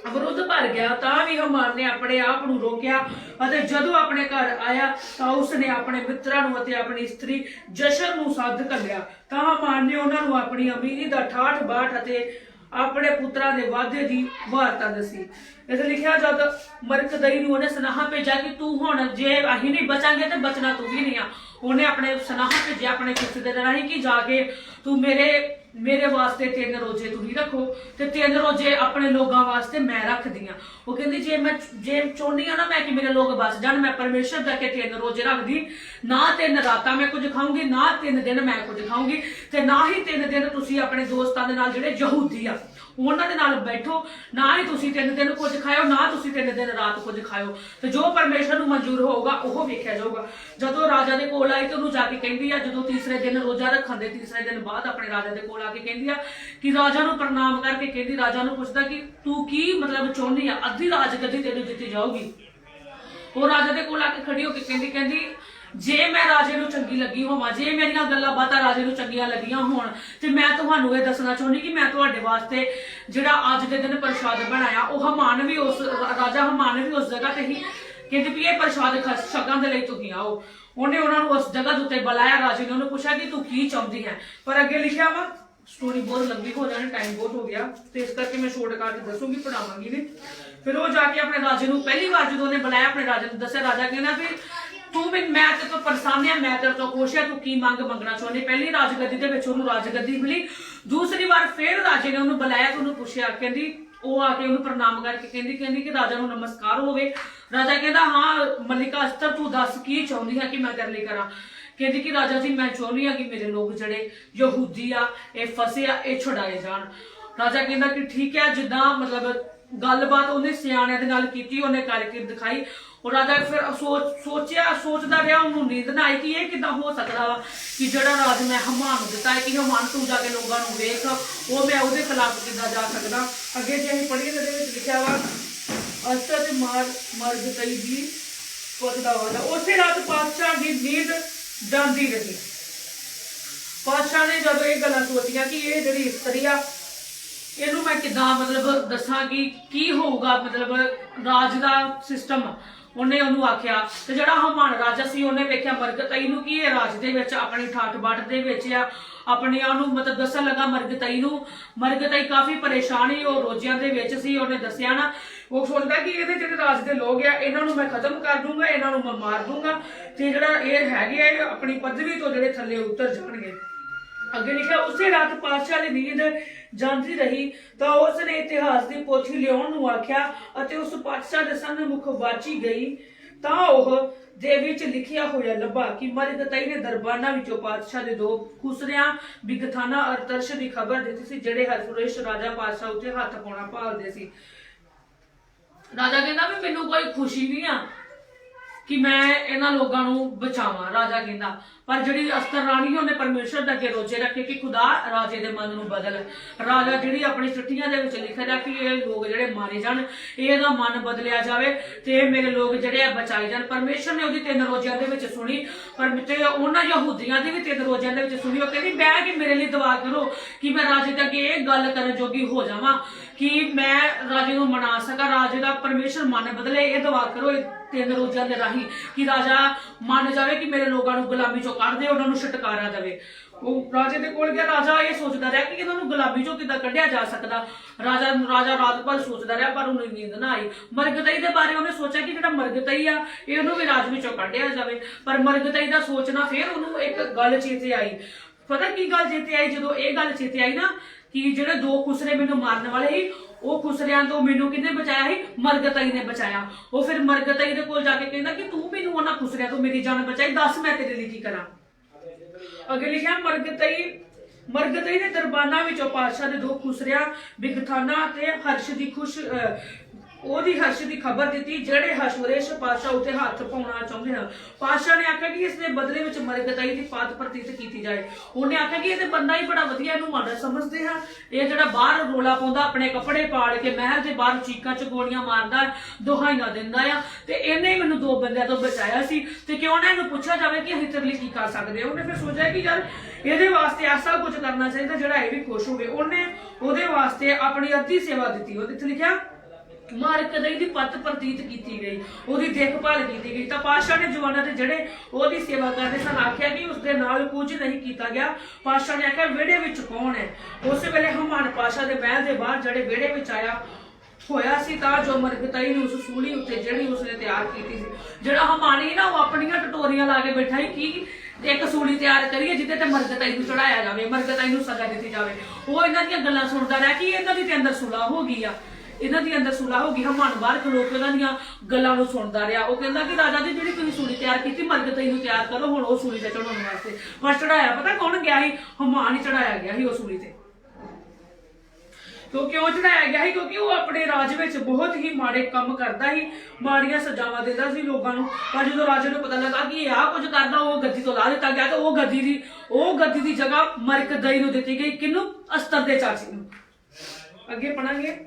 ਵਿਰੁੱਧ ਭਰ ਗਿਆ। ਤਾਂ ਵੀ ਹਮਾਨ ਨੇ ਆਪਣੇ ਆਪ ਨੂੰ ਰੋਕਿਆ ਅਤੇ ਜਦੋਂ ਆਪਣੇ ਘਰ ਆਇਆ ਤਾਂ ਉਸਨੇ ਆਪਣੇ ਮਿੱਤਰਾਂ ਨੂੰ ਅਤੇ ਆਪਣੀ ਇਸਤਰੀ ਜਸ਼ਨ ਨੂੰ ਸੱਦ ਘੱਲਿਆ। ਤਾਂ ਹਮਾਨ ਨੇ ਉਹਨਾਂ ਨੂੰ ਆਪਣੀ ਅਮੀਰੀ ਦਾ ਠਾਠ ਬਾਠ ਅਤੇ ਆਪਣੇ ਪੁੱਤਰਾਂ ਦੇ ਵਾਅਦੇ ਦੀ ਵਾਰਤਾ ਦੱਸੀ। ਇਹ ਲਿਖਿਆ, ਜਦ ਮਰਕਦਈ ਨੂੰ ਉਹਨੇ ਸੁਨੇਹਾ ਭੇਜਿਆ ਕਿ ਤੂੰ ਹੁਣ ਜੇ ਅਸੀਂ ਨਹੀਂ ਬਚਾਂਗੇ ਤੇ ਬਚਣਾ ਤੂੰ ਵੀ ਨਹੀਂ ਆ। ਉਹਨੇ ਆਪਣੇ ਸੁਨੇਹਾ ਭੇਜਿਆ ਆਪਣੇ ਕਿਸੇ ਦੇ ਰਾਹੀਂ ਕਿ ਜਾ ਕੇ ਤੂੰ ਮੇਰੇ ਵਾਸਤੇ 3 ਰੋਜ਼ੇ ਤੁਸੀਂ ਰੱਖੋ ਤੇ 3 ਰੋਜ਼ੇ ਆਪਣੇ ਲੋਕਾਂ ਵਾਸਤੇ ਮੈਂ ਰੱਖਦੀ ਆ। ਉਹ ਕਹਿੰਦੀ ਜੇ ਚਾਹੁੰਦੀ ਆ ਨਾ ਮੈਂ ਕਿ ਮੇਰੇ ਲੋਕ ਬਚ ਜਾਣ, ਮੈਂ ਪਰਮੇਸ਼ਰ ਦਾ ਕੇ 3 ਰੋਜ਼ੇ ਰੱਖਦੀ, ਨਾ 3 ਰਾਤਾਂ ਮੈਂ ਕੁਝ ਖਾਊਂਗੀ, ਨਾ 3 ਦਿਨ ਮੈਂ ਕੁਝ ਖਾਊਂਗੀ ਤੇ ਨਾ ਹੀ 3 ਦਿਨ ਤੁਸੀਂ ਆਪਣੇ ਦੋਸਤਾਂ ਦੇ ਨਾਲ ਜਿਹੜੇ ਯਹੂਦੀ ਆ ਉਹਨਾਂ ਦੇ ਨਾਲ ਬੈਠੋ, ਨਾ ਹੀ ਤੁਸੀਂ 3 ਦਿਨ ਕੁਝ ਖਾਇਓ, ਨਾ ਤੁਸੀਂ 3 ਦਿਨ ਰਾਤ ਕੁਝ ਖਾਇਓ ਤੇ ਜੋ ਪਰਮੇਸ਼ਰ ਨੂੰ ਮਨਜ਼ੂਰ ਹੋਊਗਾ ਉਹ ਵੇਖਿਆ ਜਾਊਗਾ। ਜਦੋਂ ਰਾਜਾ ਦੇ ਕੋਲ ਆਈ ਤੇ ਉਹਨੂੰ ਜਾ ਕੇ ਕਹਿੰਦੀ ਆ, ਜਦੋਂ ਤੀਸਰੇ ਦਿਨ ਰੋਜ਼ਾ ਰੱਖਣ ਦੇ ਤੀਸਰੇ ਦਿਨ ਬਾਅਦ ਆਪਣੇ ਰਾਜਾ ਦੇ ਕੋਲ ਆ ਕੇ ਕਹਿੰਦੀ ਆ ਕਿ ਰਾਜਾ ਨੂੰ ਪ੍ਰਣਾਮ ਕਰਕੇ ਕਹਿੰਦੀ, ਰਾਜਾ ਨੂੰ ਪੁੱਛਦਾ ਕਿ ਤੂੰ ਕੀ ਮਤਲਬ ਚਾਹੁੰਦੀ ਆ, ਅੱਧੀ ਰਾਜਗੱਦੀ ਤੈਨੂੰ ਦਿੱਤੀ ਜਾਊਗੀ। ਉਹ ਰਾਜਾ ਦੇ ਕੋਲ ਆ ਕੇ ਖੜੀ ਹੋ ਕੇ ਕਹਿੰਦੀ ਜੇ ਮੈਂ ਰਾਜੇ ਨੂੰ ਚੰਗੀ ਲੱਗੀ ਹੋਵਾਂ, ਜੇ ਮੇਰੀਆਂ ਗੱਲਾਂ ਬਾਤਾਂ ਰਾਜੇ ਨੂੰ ਚੰਗੀਆਂ ਲੱਗੀਆਂ ਹੋਣ ਤੇ ਮੈਂ ਤੁਹਾਨੂੰ ਇਹ ਦੱਸਣਾ ਚਾਹੁੰਦੀ ਕਿ ਮੈਂ ਤੁਹਾਡੇ ਵਾਸਤੇ ਜਿਹੜਾ ਅੱਜ ਦੇ ਦਿਨ ਪ੍ਰਸ਼ਾਦ ਬਣਾਇਆ ਉਹ ਰਾਜਾ ਹਮਾਨ ਵੀ ਉਸ ਜਗ੍ਹਾ ਤੇ ਹੀ ਕਹਿੰਦੀ ਵੀ ਇਹ ਪ੍ਰਸ਼ਾਦ ਛਕਣ ਦੇ ਲਈ ਤੁਸੀਂ ਆਓ। ਉਹਨੇ ਉਹਨਾਂ ਨੂੰ ਉਸ ਜਗ੍ਹਾ ਦੇ ਉੱਤੇ ਬੁਲਾਇਆ। ਰਾਜੇ ਨੇ ਉਹਨੂੰ ਪੁੱਛਿਆ ਕਿ ਤੂੰ ਕੀ ਚਾਹੁੰਦੀ ਹੈ, ਪਰ ਅੱਗੇ ਲਿਖਿਆ ਵਾ ਸਟੋਰੀ ਬਹੁਤ ਲੰਬੀ ਹੋ ਜਾਣੀ, ਟਾਈਮ ਬਹੁਤ ਹੋ ਗਿਆ ਤੇ ਇਸ ਕਰਕੇ ਮੈਂ ਸ਼ਾਰਟਕਟ ਦੱਸੂਗੀ, ਪੜਾਵਾਂਗੀ ਨਹੀਂ। ਫਿਰ ਉਹ ਜਾ ਕੇ ਆਪਣੇ ਰਾਜੇ ਨੂੰ ਪਹਿਲੀ ਵਾਰ ਜਦੋਂ ਉਹਨੇ ਬੁਲਾਇਆ ਆਪਣੇ ਰਾਜੇ ਨੂੰ ਦੱਸਿਆ। ਰਾਜਾ ਕਹਿੰਦਾ ਵੀ ਤੂੰ ਵੀ ਮੈਂ ਤੇ ਤੋਂ ਪਰੇਸ਼ਾਨ ਆ, ਮੈਂ ਤੇਰੇ ਤੋਂ ਖੁਸ਼ ਆ, ਤੂੰ ਕੀ ਮੰਗਣਾ ਚਾਹੁੰਦੀ। ਪਹਿਲੀ ਰਾਜਗੱਦੀ ਦੇ ਵਿੱਚ ਉਹਨੂੰ ਰਾਜਗੱਦੀ ਮਿਲੀ। ਦੂਸਰੀ ਵਾਰ ਫਿਰ ਰਾਜੇ ਨੇ ਉਹਨੂੰ ਬੁਲਾਇਆ ਤੇ ਉਹਨੂੰ ਪੁੱਛਿਆ, ਕਹਿੰਦੀ ਉਹ ਆ ਕੇ ਉਹਨੂੰ ਪ੍ਰਣਾਮ ਕਰਕੇ ਕਹਿੰਦੀ ਕਿ ਰਾਜਾ ਨੂੰ ਨਮਸਕਾਰ ਹੋਵੇ। ਰਾਜਾ ਕਹਿੰਦਾ, ਹਾਂ ਮਲਿਕਾ ਅਸਤਰ ਤੂੰ ਦੱਸ ਕੀ ਚਾਹੁੰਦੀ ਹੈ ਕਿ ਮੈਂ ਤੇਰੇ ਲਈ ਕਰਾਂ। ਕਹਿੰਦੀ ਕਿ ਰਾਜਾ ਜੀ ਮੈਂ ਚਾਹੁੰਦੀ ਹਾਂ ਕਿ ਮੇਰੇ ਲੋਕ ਜਿਹੜੇ ਯਹੂਦੀ ਆ ਇਹ ਫਸੇ ਆ ਇਹ ਛੁਡਾਏ ਜਾਣ। ਰਾਜਾ ਕਹਿੰਦਾ ਕਿ ਠੀਕ ਹੈ, ਜਿੱਦਾਂ ਮਤਲਬ ਗੱਲਬਾਤ ਉਹਨੇ ਸਿਆਣਿਆਂ ਦੇ ਨਾਲ ਕੀਤੀ ਉਹਨੇ ਕਰਕੇ ਦਿਖਾਈ। ਉਹ ਰਾਜਾ ਫਿਰ ਸੋਚਦਾ ਰਿਹਾ, ਉਹਨੂੰ ਨੀਂਦ ਨਾ ਆਈ ਕਿ ਇਹ ਕਿੱਦਾਂ ਹੋ ਸਕਦਾ ਵਾ ਕਿ ਜਿਹੜਾ ਰਾਜ ਮੈਂ ਹਮਾਨ ਨੂੰ ਦਿੱਤਾ ਹੈ ਕਿ ਹਮਾਨ ਤੂੰ ਜਾ ਕੇ ਲੋਕਾਂ ਨੂੰ ਵੇਖ, ਉਹ ਮੈਂ ਉਹਦੇ ਖਿਲਾਫ ਕਿੱਦਾਂ ਜਾ ਸਕਦਾ। ਅੱਗੇ ਜੇ ਅਸੀਂ ਪੜ੍ਹੀਏ ਇਹਦੇ ਵਿੱਚ ਲਿਖਿਆ ਵਾ ਅਸਤਰ ਤੇ ਮਾਰਗਤਾਈ ਦੀ ਪੁੱਛਦਾ ਵਾ। ਉਸੇ ਰਾਤ ਪਾਤਸ਼ਾਹ ਦੀ ਨੀਂਦ ਜਾਂਦੀ ਰਹੀ। ਪਾਤਸ਼ਾਹ ਨੇ ਜਦੋਂ ਇਹ ਗੱਲਾਂ ਸੋਚੀਆਂ ਕਿ ਇਹ ਜਿਹੜੀ ਇਸਤਰੀ ਆ ਇਹਨੂੰ ਮੈਂ ਕਿੱਦਾਂ ਮਤਲਬ ਦੱਸਾਂ ਕਿ ਕੀ ਹੋਊਗਾ, ਮਤਲਬ ਰਾਜ ਦਾ ਸਿਸਟਮ, ਉਹਨੇ ਉਹਨੂੰ ਆਖਿਆ ਤੇ ਜਿਹੜਾ ਹਮਾਨ ਰਾਜਾ ਸੀ ਉਹਨੇ ਵੇਖਿਆ ਮਰਗਤਾਈ ਨੂੰ ਕਿ ਇਹ ਰਾਜ ਦੇ ਵਿੱਚ ਆਪਣੀ ਠਾਠ ਬਾਠ ਦੇ ਵਿੱਚ ਆ, ਆਪਣਿਆਂ ਨੂੰ ਮਤਲਬ ਦੱਸਣ ਲੱਗਾ ਮਰਗਤਾਈ ਨੂੰ। ਮਰਗਤਾਈ ਕਾਫੀ ਪਰੇਸ਼ਾਨ ਸੀ, ਉਹ ਰੋਜ਼ਿਆਂ ਦੇ ਵਿੱਚ ਸੀ। ਉਹਨੇ ਦੱਸਿਆ ਨਾ, ਉਹ ਸੋਚਦਾ ਕਿ ਇਹਦੇ ਜਿਹੜੇ ਰਾਜ ਦੇ ਲੋਕ ਆ ਇਹਨਾਂ ਨੂੰ ਮੈਂ ਖਤਮ ਕਰ ਦੂੰਗਾ, ਇਹਨਾਂ ਨੂੰ ਮੈਂ ਮਾਰ ਦੂੰਗਾ ਤੇ ਜਿਹੜਾ ਇਹ ਹੈਗੇ ਆ ਇਹ ਆਪਣੀ ਪਦਵੀ ਤੋਂ ਜਿਹੜੇ ਥੱਲੇ ਉਤਰ ਜਾਣਗੇ। ਅੱਗੇ ਲਿਖਿਆ, ਉਸੇ ਰਾਤ ਪਾਤਸ਼ਾਹ ਦੀ ਨੀਂਦ ਜਾਂਦੀ ਰਹੀ ਤਾਂ ਉਸ ਨੇ ਇਤਿਹਾਸ ਦੀ ਪੋਥੀ ਲਿਆਉਣ ਨੂੰ ਆਖਿਆ ਅਤੇ ਉਸ ਪਾਤਸ਼ਾਹ ਦੇ ਸਨਮੁਖ ਵਾਚੀ ਗਈ ਤਾਂ ਉਹ ਦੇ ਵਿੱਚ ਲਿਖਿਆ ਹੋਇਆ ਲੱਭਾ ਕਿ ਮਰਗਤਾਈ ਨੇ ਦਰਬਾਨਾਂ ਵਿੱਚੋਂ ਪਾਤਸ਼ਾਹ ਦੇ 2 ਖੁਸਰਿਆਂ ਬਿਗਥਾਨਾ ਅਰ ਤਰਸ਼ ਦੀ ਖਬਰ ਦਿੱਤੀ ਸੀ ਜਿਹੜੇ ਹਰਫੁਰੇਸ਼ ਰਾਜਾ ਪਾਤਸ਼ਾਹ ਉੱਤੇ ਹੱਥ ਪਾਉਣਾ ਭਾਲਦੇ ਸੀ। राजा कहता भी मैनू कोई खुशी नहीं आ कि मैं इन्हां लोगों नू बचावां। राजा कहता पर जिहड़ी अस्तर राणी उन्हें परमेश्वर दे अगे रोजे रखे कि खुदा राजे दे मन नू बदल। राजा जिहड़ी अपनी चिट्ठियां दे विच लिखदा कि ये लोग जिहड़े मारे जाण, इहदा मन बदलिया जावे ते मेरे लोग जिहड़े बचाए जाण। परमेश्वर ने उहदी 3 रोज़ियां दे विच सुनी, पर ते उन्हां यहूदियां दी भी 3 रोज़ियां दे विच सुनी। ओह कहंदी बैठ के मेरे लिए दुआ करो कि मैं राजे दे अगे इह गल करन जोगी हो जावां कि मैं राजे नू मना सकां, राजे दा परमेश्वर मन बदले। इह दुआ करो 3 रोज़ियां दे राही कि राजा मान जावे कि मेरे लोगों नू गुलामी चों कढ दे, उन्हां नू छुटकारा देवे। वो राजे दे कोल गया, राजा ये सोचदा रहा कि इन्हां नू गुलामी चों किदां कढिया जा सकदा। राजा रात भर सोचदा रहा पर उन्हें नींद ना आई। मरगतई दे बारे उन्हें सोचा कि जिहड़ा मरगतई आ इहनूं भी राज विचों कढिया जावे, पर मरगतई दा सोचना फिर उन्होंने एक गल चेते आई। पता की गल चेते आई? जदों ये गल चेते आई ना कि जिहड़े 2 खुसरे मैनूं मारन वाले ही, वो खुसरियां तो मैनूं किहने बचाया ही? मरगतई ने बचाया। वो फिर मरगतई दे कोल जाके कहंदा कि तू मैनूं उन्हां खुसरियां तो मेरी जान बचाई, दस मैं तेरे लिए की करा। अगे लिखिया मरगतई ने दरबाना विचों पातशाह दे 2 खुसरियां बिगथाना ते हर्ष दी खबर दी, जेड़े हशवरेश पातशाह उत्ते हाथ पाउणा चाहुंदे हैं। पातशाह ने आख्या कि इसने बदले विच मरगतई दी पात प्रतीत की जाए। उन्हें आख्या कि ये बंदा ही बड़ा वधिया, इहनूं माड़ा समझदे हैं, ये जिहड़ा बाहर रोला पाउंदा, अपने कपड़े पाड़ के महल दे बाहर चीकां चगोड़ियां मारदा, दुहाइयां दिंदा आ, ते इहने ही मैनूं 2 बंदियां तों बचाया सी, ते क्यों ना इहनूं पुछया जावे कि असीं तेरे लिए की कर सकदे हां। उन्हें फिर सोचा कि यार इहदे वास्ते ऐसा कुछ करना चाहिए जिहड़ा ये भी खुश होवे। उन्हें उहदे वास्ते अपनी अद्धी सेवा दित्ती। उहदे इत्थे लिखिया मरगतई दी पत प्रतीत की गई, उसकी देखभाल की गई। तो पातशाह ने जवानों के जिहड़े ओहदी सेवा करते सन आख्या कि उसके नाल कुछ नहीं किया गया। पातशाह ने आख्या विहड़े विच कौन है? उस वेले हमान पातशाह के महल के बाहर जिहड़े विहड़े विच आया होया सी तां जो मरगतई ने उस सूली उत्ते जिहड़ी उसने तैयार की सी। जिहड़ा हमानी ना वो अपनियां टटोरियां ला के बैठा ही कि एक सूली तैयार करिए जिहदे ते मरगतई नूं चढ़ाया जावे, मरगतई नूं सजा दित्ती जावे। वो इन्हां दीयां गल्लां सुणदा रहा कि इन्हां दी ते अंदर सुलह हो गई आ, इन्हां दी अंदर सुलह हो गई। हमान बाहर खलो के इन्हां दीयां गल्लां नूं सुणदा रहा। वो कहंदा कि राजा जी जिहड़ी तुसीं सूली तैयार कीती मरगतई नूं तैयार करो, हुण वो सूली ते चढ़ाउण वास्ते। पर चढ़ाया पता कौन गया ही? हमान ही चढ़ाया गया ही वो सूली ते। तो क्यों चढ़ाया गया है? क्योंकि वो अपने राज में बहुत ही माड़े काम करता ही, माड़ियां सजावां देता सी लोगों नूं। पर जो राजे नूं पता लगा कि आ कुछ करदा, वो गद्दी तो ला दिता गया। तो वो गद्दी दी जगह मरगतई नूं दित्ती गई। किनूं? अस्तर दे चाची नूं। अगे पढ़ांगे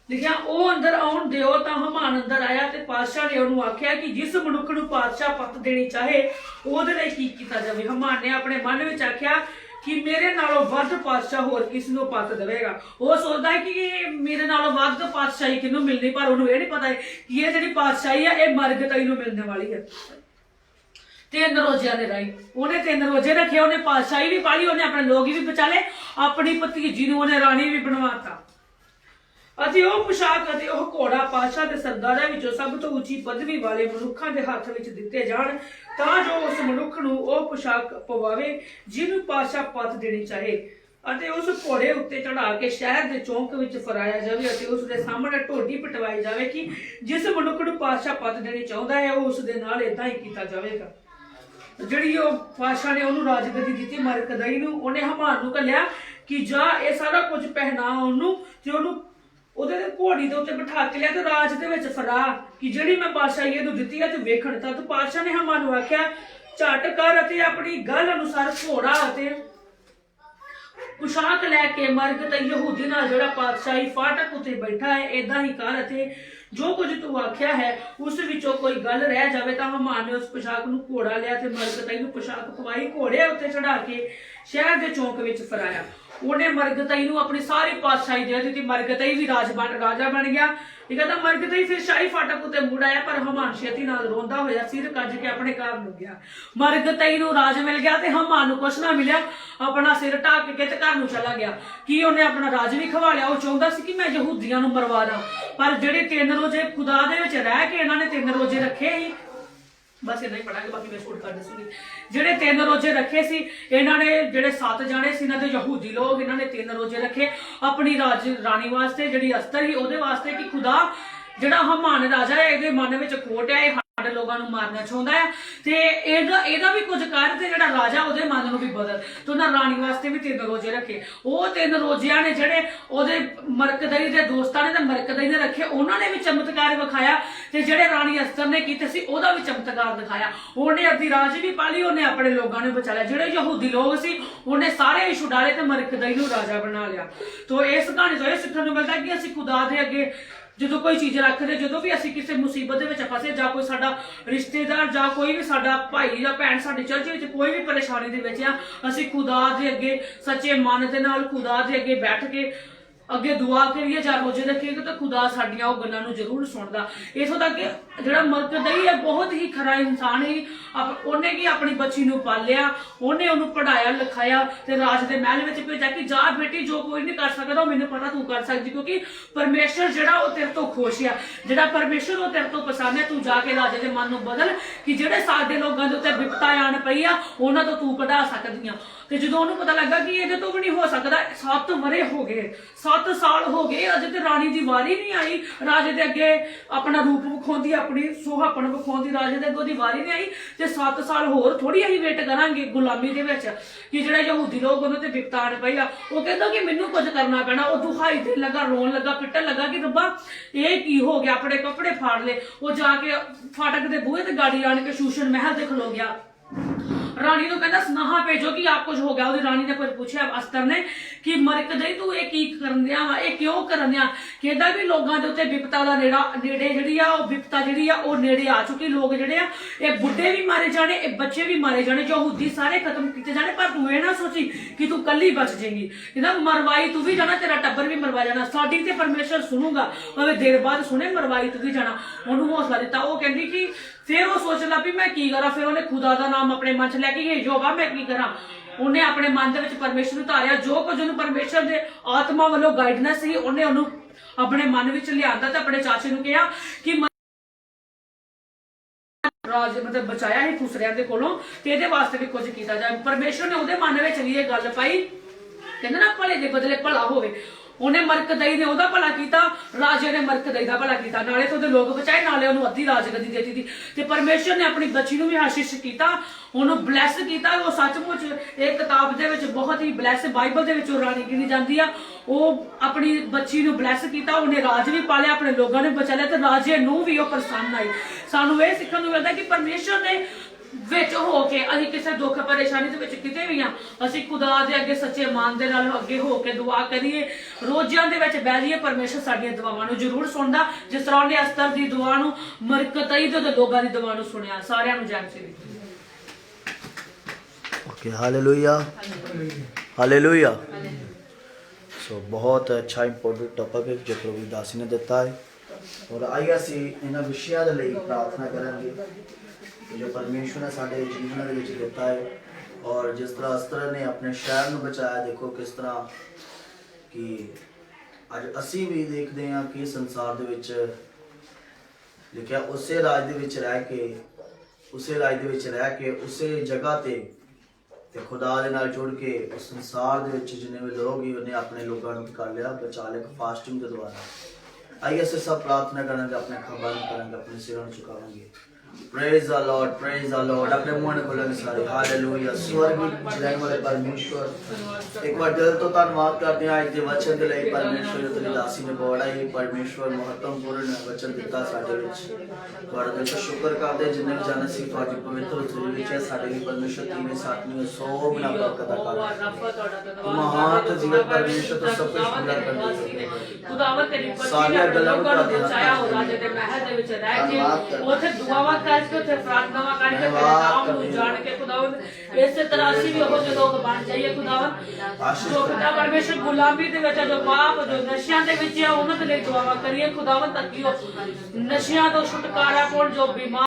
लिखिया ओ अंदर आउण दिओ। तां हमान अंदर आया ते पातशाह ने उहनूं आख्या कि जिस मनुख नूं पातशाह पत देनी चाहे ओहदे लई की कीता जावे। हमान ने अपने मन विच आख्या कि मेरे नालों वध पातशाह होर किस नूं पत देवेगा। वो सोचदा है कि मेरे नालों वध पातशाही किनूं मिलनी, पर उहनूं ये नहीं पता है कि ये जिहड़ी पातशाही है ये मरगतई नूं मिलने वाली है। 3 रोज़ियां दे राही उन्हें 3 रोजे रखे, उन्हें पातशाही भी पाली, उन्हें अपने लोग भी बचा ले, अपनी भतीजी नूं उन्हें राणी भी बनवाता। अते ਉਹ पोशाक अते ਉਹ ਘੋੜਾ ਪਾਤਸ਼ਾਹ ਦੇ ਸਰਦਾਰਾਂ ਵਿੱਚੋਂ ਸਭ ਤੋਂ ਉੱਚੀ ਪਦਵੀ ਵਾਲੇ ਮਨੁੱਖਾਂ ਦੇ ਹੱਥ ਵਿੱਚ ਦਿੱਤੇ ਜਾਣ ਤਾਂ ਜੋ ਉਸ ਮਨੁੱਖ ਨੂੰ ਉਹ पोशाक ਪਵਾਵੇ ਜਿਹਨੂੰ ਪਾਤਸ਼ਾਹ ਪਤ ਦੇਣੀ ਚਾਹੇ ਅਤੇ ਉਸ ਘੋੜੇ ਉੱਤੇ ਚੜਾ ਕੇ ਸ਼ਹਿਰ ਦੇ ਚੌਂਕ ਵਿੱਚ ਫਰਾਇਆ ਜਾਵੇ ਅਤੇ ਉਸ ਦੇ ਸਾਹਮਣੇ ਢੋਡੀ ਪਟਵਾਈ ਜਾਵੇ ਕਿ ਜਿਸ ਮਨੁੱਖ ਨੂੰ ਪਾਤਸ਼ਾਹ ਪਤ ਦੇਣੀ ਚਾਹੁੰਦਾ ਹੈ ਉਹ ਉਸ ਦੇ ਨਾਲ ਇਦਾਂ ਹੀ ਕੀਤਾ ਜਾਵੇਗਾ। ਜਿਹੜੀ ਉਹ ਪਾਤਸ਼ਾਹ ਨੇ ਉਹਨੂੰ ਰਾਜਗੱਦੀ ਦਿੱਤੀ ਮਰਗਤਈ ਨੂੰ, ਉਹਨੇ ਹਮਾਨ ਨੂੰ ਘੱਲਿਆ ਕਿ ਜਾ ਇਹ ਸਾਰਾ ਕੁਝ ਪਹਿਨਾ ਉਹਨੂੰ ਤੇ ਉਹਨੂੰ ਉਹਦੇ ਘੋੜੀ ਦੇ ਉੱਤੇ ਬਿਠਾ ਕੇ ਲਿਆ ਤੇ ਰਾਜ ਦੇ ਵਿੱਚ ਫਰਾ ਕਿ ਜਿਹੜੀ ਮੈਂ ਪਾਤਸ਼ਾਹੀ ਇਹਨੂੰ ਦਿੱਤੀ ਹੈ ਤੇ ਵੇਖਣ ਤਾਂ ਪਾਤਸ਼ਾਹ ਨੇ ਹਮਾਨ ਨੂੰ ਆਖਿਆ ਝਟ ਕਰ ਅਤੇ ਆਪਣੀ ਗੱਲ ਅਨੁਸਾਰ ਘੋੜਾ ਅਤੇ पोशाक लैके मरगतई यहूदी नाल जिहड़ा पातशाही फाटक उत्ते बैठा है इदां ही कर अते जो कुछ तू आख्या है उस विचों कोई गल रह जावे तां हमान ने उस पोशाक नूं घोड़ा लिया ते मरगतई नूं पोशाक पवाई, घोड़े उत्ते चढ़ा के शहर दे चौंक विच फराया। उन्हें मरगतई नूं अपनी सारी पातशाही दे दी। मरगतई भी राजा बन गया। ये कहता मरगतई फिर शाही फाटक उत्ते मुड़ आया, पर हमान छेती नाल रोंदा होया सिर कज के अपने घर नूं गया। मरगतई नूं राज मिल गया ते हमान नूं कुछ ना मिलिया, अपना सिर ढक के ते घर नूं चला गया कि उन्हें अपना राज भी खवा लिया। वो चाहुंदा सी कि मैं यहूदियां नूं मरवा दा, पर जिहड़े 3 रोजे खुदा दे विच रह के इन्हां ने 3 रोजे रखे ही, बस इन्ना ही पढ़ांगे बाकी मैं शूट कर दसूंगी। जिहड़े 3 रोजे रखे सी इन्हां ने, जिहड़े 7 जाने सी इन्हां दे यहूदी लोग, इन्हां ने 3 रोजे रखे अपनी रानी वास्ते, जिहड़ी अस्तर ही ओहदे वास्ते कि खुदा जिहड़ा हमान राजा है इहदे मन विच खोट है ਸਾਡੇ ਲੋਕਾਂ ਨੂੰ ਮਾਰਨਾ ਚਾਹੁੰਦਾ ਹੈ ਤੇ ਇਹਦਾ ਵੀ ਕੁਝ ਕਰ ਤੇ ਜਿਹੜਾ ਰਾਜਾ ਉਹਦੇ ਮਨ ਨੂੰ ਵੀ ਬਦਲ ਤੇ ਉਹਨਾਂ ਰਾਣੀ ਵਾਸਤੇ ਵੀ 3 ਰੋਜ਼ੇ ਰੱਖੇ। ਉਹ 3 ਰੋਜ਼ਿਆਂ ਨੇ ਜਿਹੜੇ ਉਹਦੇ ਮਰਕਦਈ ਦੇ ਦੋਸਤਾਂ ਨੇ ਤੇ ਮਰਕਦਈ ਨੇ ਰੱਖੇ, ਉਹਨਾਂ ਨੇ ਵੀ ਚਮਤਕਾਰ ਵਿਖਾਇਆ ਤੇ ਜਿਹੜੇ ਰਾਣੀ ਅਸਤਰ ਨੇ ਕੀਤੇ ਸੀ ਉਹਦਾ ਵੀ ਚਮਤਕਾਰ ਦਿਖਾਇਆ। ਉਹਨੇ ਅੱਧੀ ਰਾਜ ਵੀ ਪਾਲੀ, ਉਹਨੇ ਆਪਣੇ ਲੋਕਾਂ ਨੂੰ ਬਚਾ ਲਿਆ। ਜਿਹੜੇ ਯਹੂਦੀ ਲੋਕ ਸੀ ਉਹਨੇ ਸਾਰੇ ਹੀ ਛੁਡਾਲੇ ਤੇ ਮਰਕਦਈ ਨੂੰ ਰਾਜਾ ਬਣਾ ਲਿਆ। ਤੋ ਇਸ ਕਹਾਣੀ ਤੋਂ ਇਹ ਸਿੱਖਣ ਨੂੰ ਮਿਲਦਾ ਕਿ ਅਸੀਂ ਖੁਦਾ ਦੇ ਅੱਗੇ ਜਦੋਂ ਕੋਈ ਚੀਜ਼ ਰੱਖਦੇ, ਜਦੋਂ ਵੀ ਅਸੀਂ ਕਿਸੇ ਮੁਸੀਬਤ ਦੇ ਵਿੱਚ ਫਸੇ ਜਾਂ ਕੋਈ ਸਾਡਾ ਰਿਸ਼ਤੇਦਾਰ ਜਾਂ ਕੋਈ ਵੀ ਸਾਡਾ ਭਾਈ ਜਾਂ ਭੈਣ ਸਾਡੀ ਚਰਚ ਵਿੱਚ ਕੋਈ ਵੀ ਪਰੇਸ਼ਾਨੀ ਦੇ ਵਿੱਚ ਆ, ਅਸੀਂ ਖੁਦਾ ਦੇ ਅੱਗੇ ਸੱਚੇ ਮਨ ਦੇ ਨਾਲ ਖੁਦਾ ਦੇ ਅੱਗੇ ਬੈਠ ਕੇ ਅੱਗੇ ਦੁਆ ਕਰੀਏ ਜਾਂ ਰੋਜ਼ੇ ਰੱਖੀਏ ਤਾਂ ਖੁਦਾ ਸਾਡੀਆਂ ਉਹ ਗੱਲਾਂ ਨੂੰ ਜ਼ਰੂਰ ਸੁਣਦਾ। ਇਥੋਂ ਤੱਕ ਜਿਹੜਾ ਮਰਕਦਈ ਹੈ ਬਹੁਤ ਹੀ ਖਰਾ ਇਨਸਾਨ ਹੀ, ਉਹਨੇ ਕੀ ਆਪਣੀ ਬੱਚੀ ਨੂੰ ਪਾਲਿਆ, ਉਹਨੇ ਉਹਨੂੰ ਪੜਾਇਆ ਲਿਖਾਇਆ ਤੇ ਰਾਜ ਦੇ ਮਹਿਲ ਵਿੱਚ ਭੇਜਿਆ ਕਿ ਜਾ ਬੇਟੀ ਜੋ ਕੋਈ ਨਹੀਂ ਕਰ ਸਕਦਾ ਉਹ ਮੈਨੂੰ ਪਤਾ ਤੂੰ ਕਰ ਸਕਦੀ, ਕਿਉਂਕਿ ਪਰਮੇਸ਼ਰ ਜਿਹੜਾ ਉਹ ਤੇਰੇ ਤੋਂ ਖੁਸ਼ ਆ, ਜਿਹੜਾ ਪਰਮੇਸ਼ਰ ਉਹ ਤੇਰੇ ਤੋਂ ਪਸੰਦ ਹੈ। ਤੂੰ ਜਾ ਕੇ ਰਾਜੇ ਦੇ ਮਨ ਨੂੰ ਬਦਲ ਕਿ ਜਿਹੜੇ ਸਾਡੇ ਲੋਕਾਂ ਦੇ ਉੱਤੇ ਵਿਪਤਾ ਆਣ ਪਈ ਆ ਉਹਨਾਂ ਤੋਂ ਤੂੰ ਕਢਾ ਸਕਦੀ ਆ। ਤੇ ਜਦੋਂ ਉਹਨੂੰ ਪਤਾ ਲੱਗਾ ਕਿ ਇਹਦੇ ਤੋਂ ਵੀ ਨਹੀਂ ਹੋ ਸਕਦਾ, 7 ਵਰੇ ਹੋ ਗਏ, 7 ਸਾਲ ਹੋ ਗਏ, ਅਜੇ ਤੇ ਰਾਣੀ ਦੀ ਵਾਰੀ ਨਹੀਂ ਆਈ ਰਾਜੇ ਦੇ ਅੱਗੇ ਆਪਣਾ ਰੂਪ ਵਿਖਾਉਂਦੀ, ਆਪਣੀ ਸੁਹਾਪਣ ਵਿਖਾਉਂਦੀ, ਰਾਜੇ ਦੇ ਅੱਗੇ ਉਹਦੀ ਵਾਰੀ ਨਹੀਂ ਆਈ ਤੇ 7 ਸਾਲ ਹੋਰ ਥੋੜੀ ਅਸੀਂ ਵੇਟ ਕਰਾਂਗੇ ਗੁਲਾਮੀ ਦੇ ਵਿੱਚ ਕਿ ਜਿਹੜਾ ਯਹੂਦੀ ਲੋਕ ਉਹਨਾਂ ਤੇ ਵਿਪਤਾ ਆਣ ਪਈ ਆ। ਉਹ ਕਹਿੰਦਾ ਕਿ ਮੈਨੂੰ ਕੁਝ ਕਰਨਾ ਪੈਣਾ। ਉਹ ਦੁਹਾਈ ਦੇਣ ਲੱਗਾ, ਰੋਣ ਲੱਗਾ, ਪਿੱਟਣ ਲੱਗਾ ਕਿ ਰੱਬਾ ਇਹ ਕੀ ਹੋ ਗਿਆ, ਆਪਣੇ ਕੱਪੜੇ ਫਾੜ ਲਏ। ਉਹ ਜਾ ਕੇ ਫਾਟਕ ਦੇ ਬੂਹੇ ਤੇ ਗਾੜੀ ਆਣ ਕੇ ਸ਼ੂਸ਼ਨ ਮਹਿਲ ਤੇ ਖਲੋ ਗਿਆ। ਰਾਣੀ ਨੂੰ ਕਹਿੰਦਾ ਸੁਨੇਹਾ ਭੇਜੋ ਕਿ ਆਪ ਕੁਝ ਹੋ ਗਿਆ। ਉਹਦੀ ਰਾਣੀ ਨੇ ਫਿਰ ਪੁੱਛਿਆ ਅਸਤਰ ਨੇ ਕਿ ਮਰਕਦਈ ਤੂੰ ਇਹ ਕੀ ਕਰਨ ਦਿਆ ਵਾ, ਇਹ ਕਿਉਂ ਕਰਨ ਦਿਆ? ਕਹਿੰਦਾ ਵੀ ਲੋਕਾਂ ਦੇ ਉੱਤੇ ਵਿਪਤਾ ਦਾ ਨੇੜੇ ਜਿਹੜੀ ਆ ਉਹ ਵਿਪਤਾ ਜਿਹੜੀ ਆ ਉਹ ਨੇੜੇ ਆ ਚੁੱਕੀ। ਲੋਕ ਜਿਹੜੇ ਆ ਇਹ ਬੁੱਢੇ ਵੀ ਮਾਰੇ ਜਾਣੇ, ਇਹ ਬੱਚੇ ਵੀ ਮਾਰੇ ਜਾਣੇ, ਯਹੂਦੀ ਸਾਰੇ ਖਤਮ ਕੀਤੇ ਜਾਣੇ, ਪਰ ਤੂੰ ਇਹ ਨਾ ਸੋਚੀ ਕਿ ਤੂੰ ਕੱਲੀ ਬਚ ਜਾਏਗੀ। ਕਹਿੰਦਾ ਮਰਵਾਈ ਤੂੰ ਵੀ ਜਾਣਾ, ਤੇਰਾ ਟੱਬਰ ਵੀ ਮਰਵਾ ਜਾਣਾ, ਸਾਡੀ ਤੇ ਪਰਮੇਸ਼ਰ ਸੁਣੂਗਾ, ਭਾਵੇਂ ਦੇਰ ਬਾਅਦ ਸੁਣੇ, ਮਰਵਾਈ ਤੂੰ ਵੀ ਜਾਣਾ। ਉਹਨੂੰ ਹੌਸਲਾ ਦਿੱਤਾ। ਉਹ ਕਹਿੰਦੀ ਕਿ ਫਿਰ ਉਹ ਸੋਚਣ ਲੱਗ ਪਈ ਮੈਂ ਕੀ ਕਰਾਂ। ਫਿਰ ਉਹਨੇ ਖੁਦਾ ਦਾ ਨਾਮ ਆਪਣੇ ਮਨ 'ਚ ਲੈ ਕੇ ਗਈ, ਯੋਵਾ ਮੈਂ ਕੀ ਕਰਾਂ। ਉਹਨੇ ਆਪਣੇ ਮਨ ਦੇ ਵਿੱਚ ਪਰਮੇਸ਼ਰ ਨੂੰ ਧਾਰਿਆ, ਜੋ ਕੁਝ ਉਹਨੂੰ ਪਰਮੇਸ਼ਰ ਦੇ ਆਤਮਾ ਵੱਲੋਂ ਗਾਈਡਨੈਸ ਸੀ ਉਹਨੇ ਉਹਨੂੰ ਆਪਣੇ ਮਨ ਵਿੱਚ ਲਿਆਂਦਾ ਤੇ ਆਪਣੇ ਚਾਚੇ ਨੂੰ ਕਿਹਾ ਕਿ ਰਾਜ ਮਤਲਬ ਬਚਾਇਆ ਹੀ ਖੁਸਰਿਆਂ ਦੇ ਕੋਲੋਂ ਤੇ ਇਹਦੇ ਵਾਸਤੇ ਵੀ ਕੁਝ ਕੀਤਾ ਜਾਏ। ਪਰਮੇਸ਼ਰ ਨੇ ਉਹਦੇ ਮਨ ਵਿੱਚ ਵੀ ਇਹ ਗੱਲ ਪਾਈ, ਕਹਿੰਦੇ ਨਾ ਭਲੇ ਦੇ ਬਦਲੇ ਭਲਾ ਹੋਵੇ। ਉਹਨੇ ਮਰਕਦਈ ਨੇ ਉਹਦਾ ਭਲਾ ਕੀਤਾ, ਰਾਜੇ ਨੇ ਮਰਕਦਈ ਦਾ ਭਲਾ ਕੀਤਾ, ਨਾਲੇ ਤੋਂ ਉਹਦੇ ਲੋਕ ਬਚਾਏ, ਨਾਲੇ ਉਹਨੂੰ ਅੱਧੀ ਰਾਜਗੱਦੀ ਦੇ ਦਿੱਤੀ। ਤੇ ਪਰਮੇਸ਼ਰ ਨੇ ਆਪਣੀ ਬੱਚੀ ਨੂੰ ਵੀ ਆਸ਼ੀਸ਼ ਕੀਤਾ, ਉਹਨੂੰ ਬਲੈਸ ਕੀਤਾ। ਉਹ ਸੱਚਮੁੱਚ ਇਹ ਕਿਤਾਬ ਦੇ ਵਿੱਚ ਬਹੁਤ ਹੀ ਬਲੈਸ, ਬਾਈਬਲ ਦੇ ਵਿੱਚ ਉਹ ਰਾਣੀ ਗਿਣੀ ਜਾਂਦੀ ਆ। ਉਹ ਆਪਣੀ ਬੱਚੀ ਨੂੰ ਬਲੈਸ ਕੀਤਾ, ਉਹਨੇ ਰਾਜ ਵੀ ਪਾਲਿਆ, ਆਪਣੇ ਲੋਕਾਂ ਨੇ ਬਚਾ ਲਿਆ ਤੇ ਰਾਜੇ ਨੂੰ ਵੀ ਉਹ ਪ੍ਰਸੰਨ ਆਈ। ਸਾਨੂੰ ਇਹ ਸਿੱਖਣ ਨੂੰ ਮਿਲਦਾ ਕਿ ਪਰਮੇਸ਼ਰ ਨੇ ਵਿੱਚ ਹੋ ਕੇ ਅਸੀਂ ਕਿਸੇ ਦੁੱਖ ਪਰੇਸ਼ਾਨੀ ਦੇ ਵਿੱਚ ਕਿਤੇ ਵੀ ਆ, ਅਸੀਂ ਖੁਦਾ ਦੇ ਅੱਗੇ ਸੱਚੇ ਮਨ ਦੇ ਨਾਲ ਅੱਗੇ ਹੋ ਕੇ ਦੁਆ ਕਰੀਏ, ਰੋਜ਼ਿਆਂ ਦੇ ਵਿੱਚ ਬਹਿ ਜਾਈਏ, ਪਰਮੇਸ਼ਰ ਸਾਡੀਆਂ ਦੁਆਵਾਂ ਨੂੰ ਜ਼ਰੂਰ ਸੁਣਦਾ, ਜਿਸ ਤਰ੍ਹਾਂ ਉਹਨੇ ਅਸਤਰ ਦੀ ਦੁਆ ਨੂੰ, ਮਰਕਦਈ ਦੇ ਲੋਕਾਂ ਦੀ ਦੁਆ ਨੂੰ ਸੁਣਿਆ। ਸਾਰਿਆਂ ਨੂੰ ਜੈ ਮਸੀਹ। Okay hallelujah hallelujah. सो बहुत अच्छा इंपॉर्टेंट टॉपिक है जो प्रभु दासी ने दिता है और आइए ਅਸੀਂ ਇਹਨਾਂ ਵਿਸ਼ਿਆਂ ਦੇ ਲਈ ਪ੍ਰਾਰਥਨਾ ਕਰਾਂਗੇ ਜੋ ਪਰਮੇਸ਼ਵਰ ਨੇ ਸਾਡੇ ਜੀਵਨ ਦੇ ਵਿੱਚ ਦਿੱਤਾ ਹੈ। ਔਰ ਜਿਸ ਤਰ੍ਹਾਂ ਅਸਤਰ ਨੇ ਆਪਣੇ ਸ਼ਹਿਰ ਨੂੰ ਬਚਾਇਆ, ਦੇਖੋ ਕਿਸ ਤਰ੍ਹਾਂ ਕਿ ਅੱਜ ਅਸੀਂ ਵੀ ਦੇਖਦੇ ਹਾਂ ਕਿ ਸੰਸਾਰ ਦੇ ਵਿੱਚ ਲਿਖਿਆ ਉਸੇ ਰਾਜ ਦੇ ਵਿੱਚ ਰਹਿ ਕੇ ਉਸੇ ਜਗ੍ਹਾ ਤੇ ਖੁਦਾ ਦੇ ਨਾਲ ਜੁੜ ਕੇ ਉਸ ਸੰਸਾਰ ਦੇ ਵਿੱਚ ਜਿੰਨੇ ਵੀ ਲੋਕ ਹੀ ਉਹਨੇ ਆਪਣੇ ਲੋਕਾਂ ਨੂੰ ਕਰ ਲਿਆ, ਬਚਾ ਲਿਆ ਫਾਸਟਿੰਗ ਦੇ ਦੁਆਰਾ। ਆइए ਅਸੀਂ ਸਭ ਪ੍ਰਾਰਥਨਾ ਕਰਾਂਗੇ, ਆਪਣੇ ਖਬਰ ਕਰਾਂਗੇ, ਆਪਣੇ ਸਿਰਾਂ ਨੂੰ ਝੁਕਾਵਾਂਗੇ। Praise the Lord. अपने मुंह ने खोलेंगे सारे हालेलुया। स्वर्ग रहने वाले परमेश्वर, एक बार दिल तो धन्यवाद करते हैं आज के वचन के लिए परमेश्वर तेरी दासी ने बड़ा ही परमेश्वर महत्वपूर्ण वचन दिता साडे विच। बड़ा दिल तो शुक्र करते जिन्हें भी जाने सी ਤੁਹਾਡੀ ਪਵਿੱਤਰ ਜ਼ਰੂਰ ਵਿੱਚ ਹੈ ਸਾਡੇ ਲਈ ਪਰਮੇਸ਼ਰ ਤੀਵੇਂ ਸਾਥੀਆਂ ਸੋ ਬਣਾ ਬਰਕਤ ਕਰ ਮਹਾਨ ਤੇ ਜੀਵਨ ਪਰਮੇਸ਼ਰ ਤੋਂ ਸਭ ਕੁਝ ਪੂਰਾ ਕਰਦੇ ਖੁਦਾਵੰਦ ਤੇਰੀ ਬੱਚੀ ਨੇ ਲੋਕਾਂ ਨੂੰ ਬਚਾਇਆ, ਉਹ ਰਾਜੇ ਦੇ ਮਹਿਲ ਦੇ ਵਿੱਚ ਰਹਿ ਕੇ ਉੱਥੇ ਦੁਆਵਾਂ ਕਰਕੇ ਉੱਥੇ ਪ੍ਰਾਰਥਨਾਵਾਂ ਕਰਕੇ ਤੇਰੇ ਨਾਮ ਨੂੰ ਜਾਣ ਕੇ ਖੁਦਾਵੰਦ ਇਸੇ ਤਰ੍ਹਾਂ ਅਸੀਂ ਵੀ ਉਹ ਜਿਹੇ ਲੋਕ ਬਣ ਜਾਈਏ ਖੁਦਾਵੰਦ ਜੋ ਖੁਦਾ ਪਰਮੇਸ਼ਰ ਗੁਲਾਮੀ ਦੇ ਵਿੱਚ ਜੋ ਪਾਪ ਜੋ ਨਸ਼ਿਆਂ ਦੇ ਵਿੱਚ ਆ ਉਹਨਾਂ ਦੇ ਲਈ ਦੁਆਵਾਂ ਕਰੀਏ ਖੁਦਾਵੰਦ ਤਾਂ ਕਿ ਉਹ ਨਸ਼ਿਆਂ ਤੋਂ ਛੁਟਕਾਰਾ ਪਾਉਣ, ਜੋ ਬਿਮਾਰ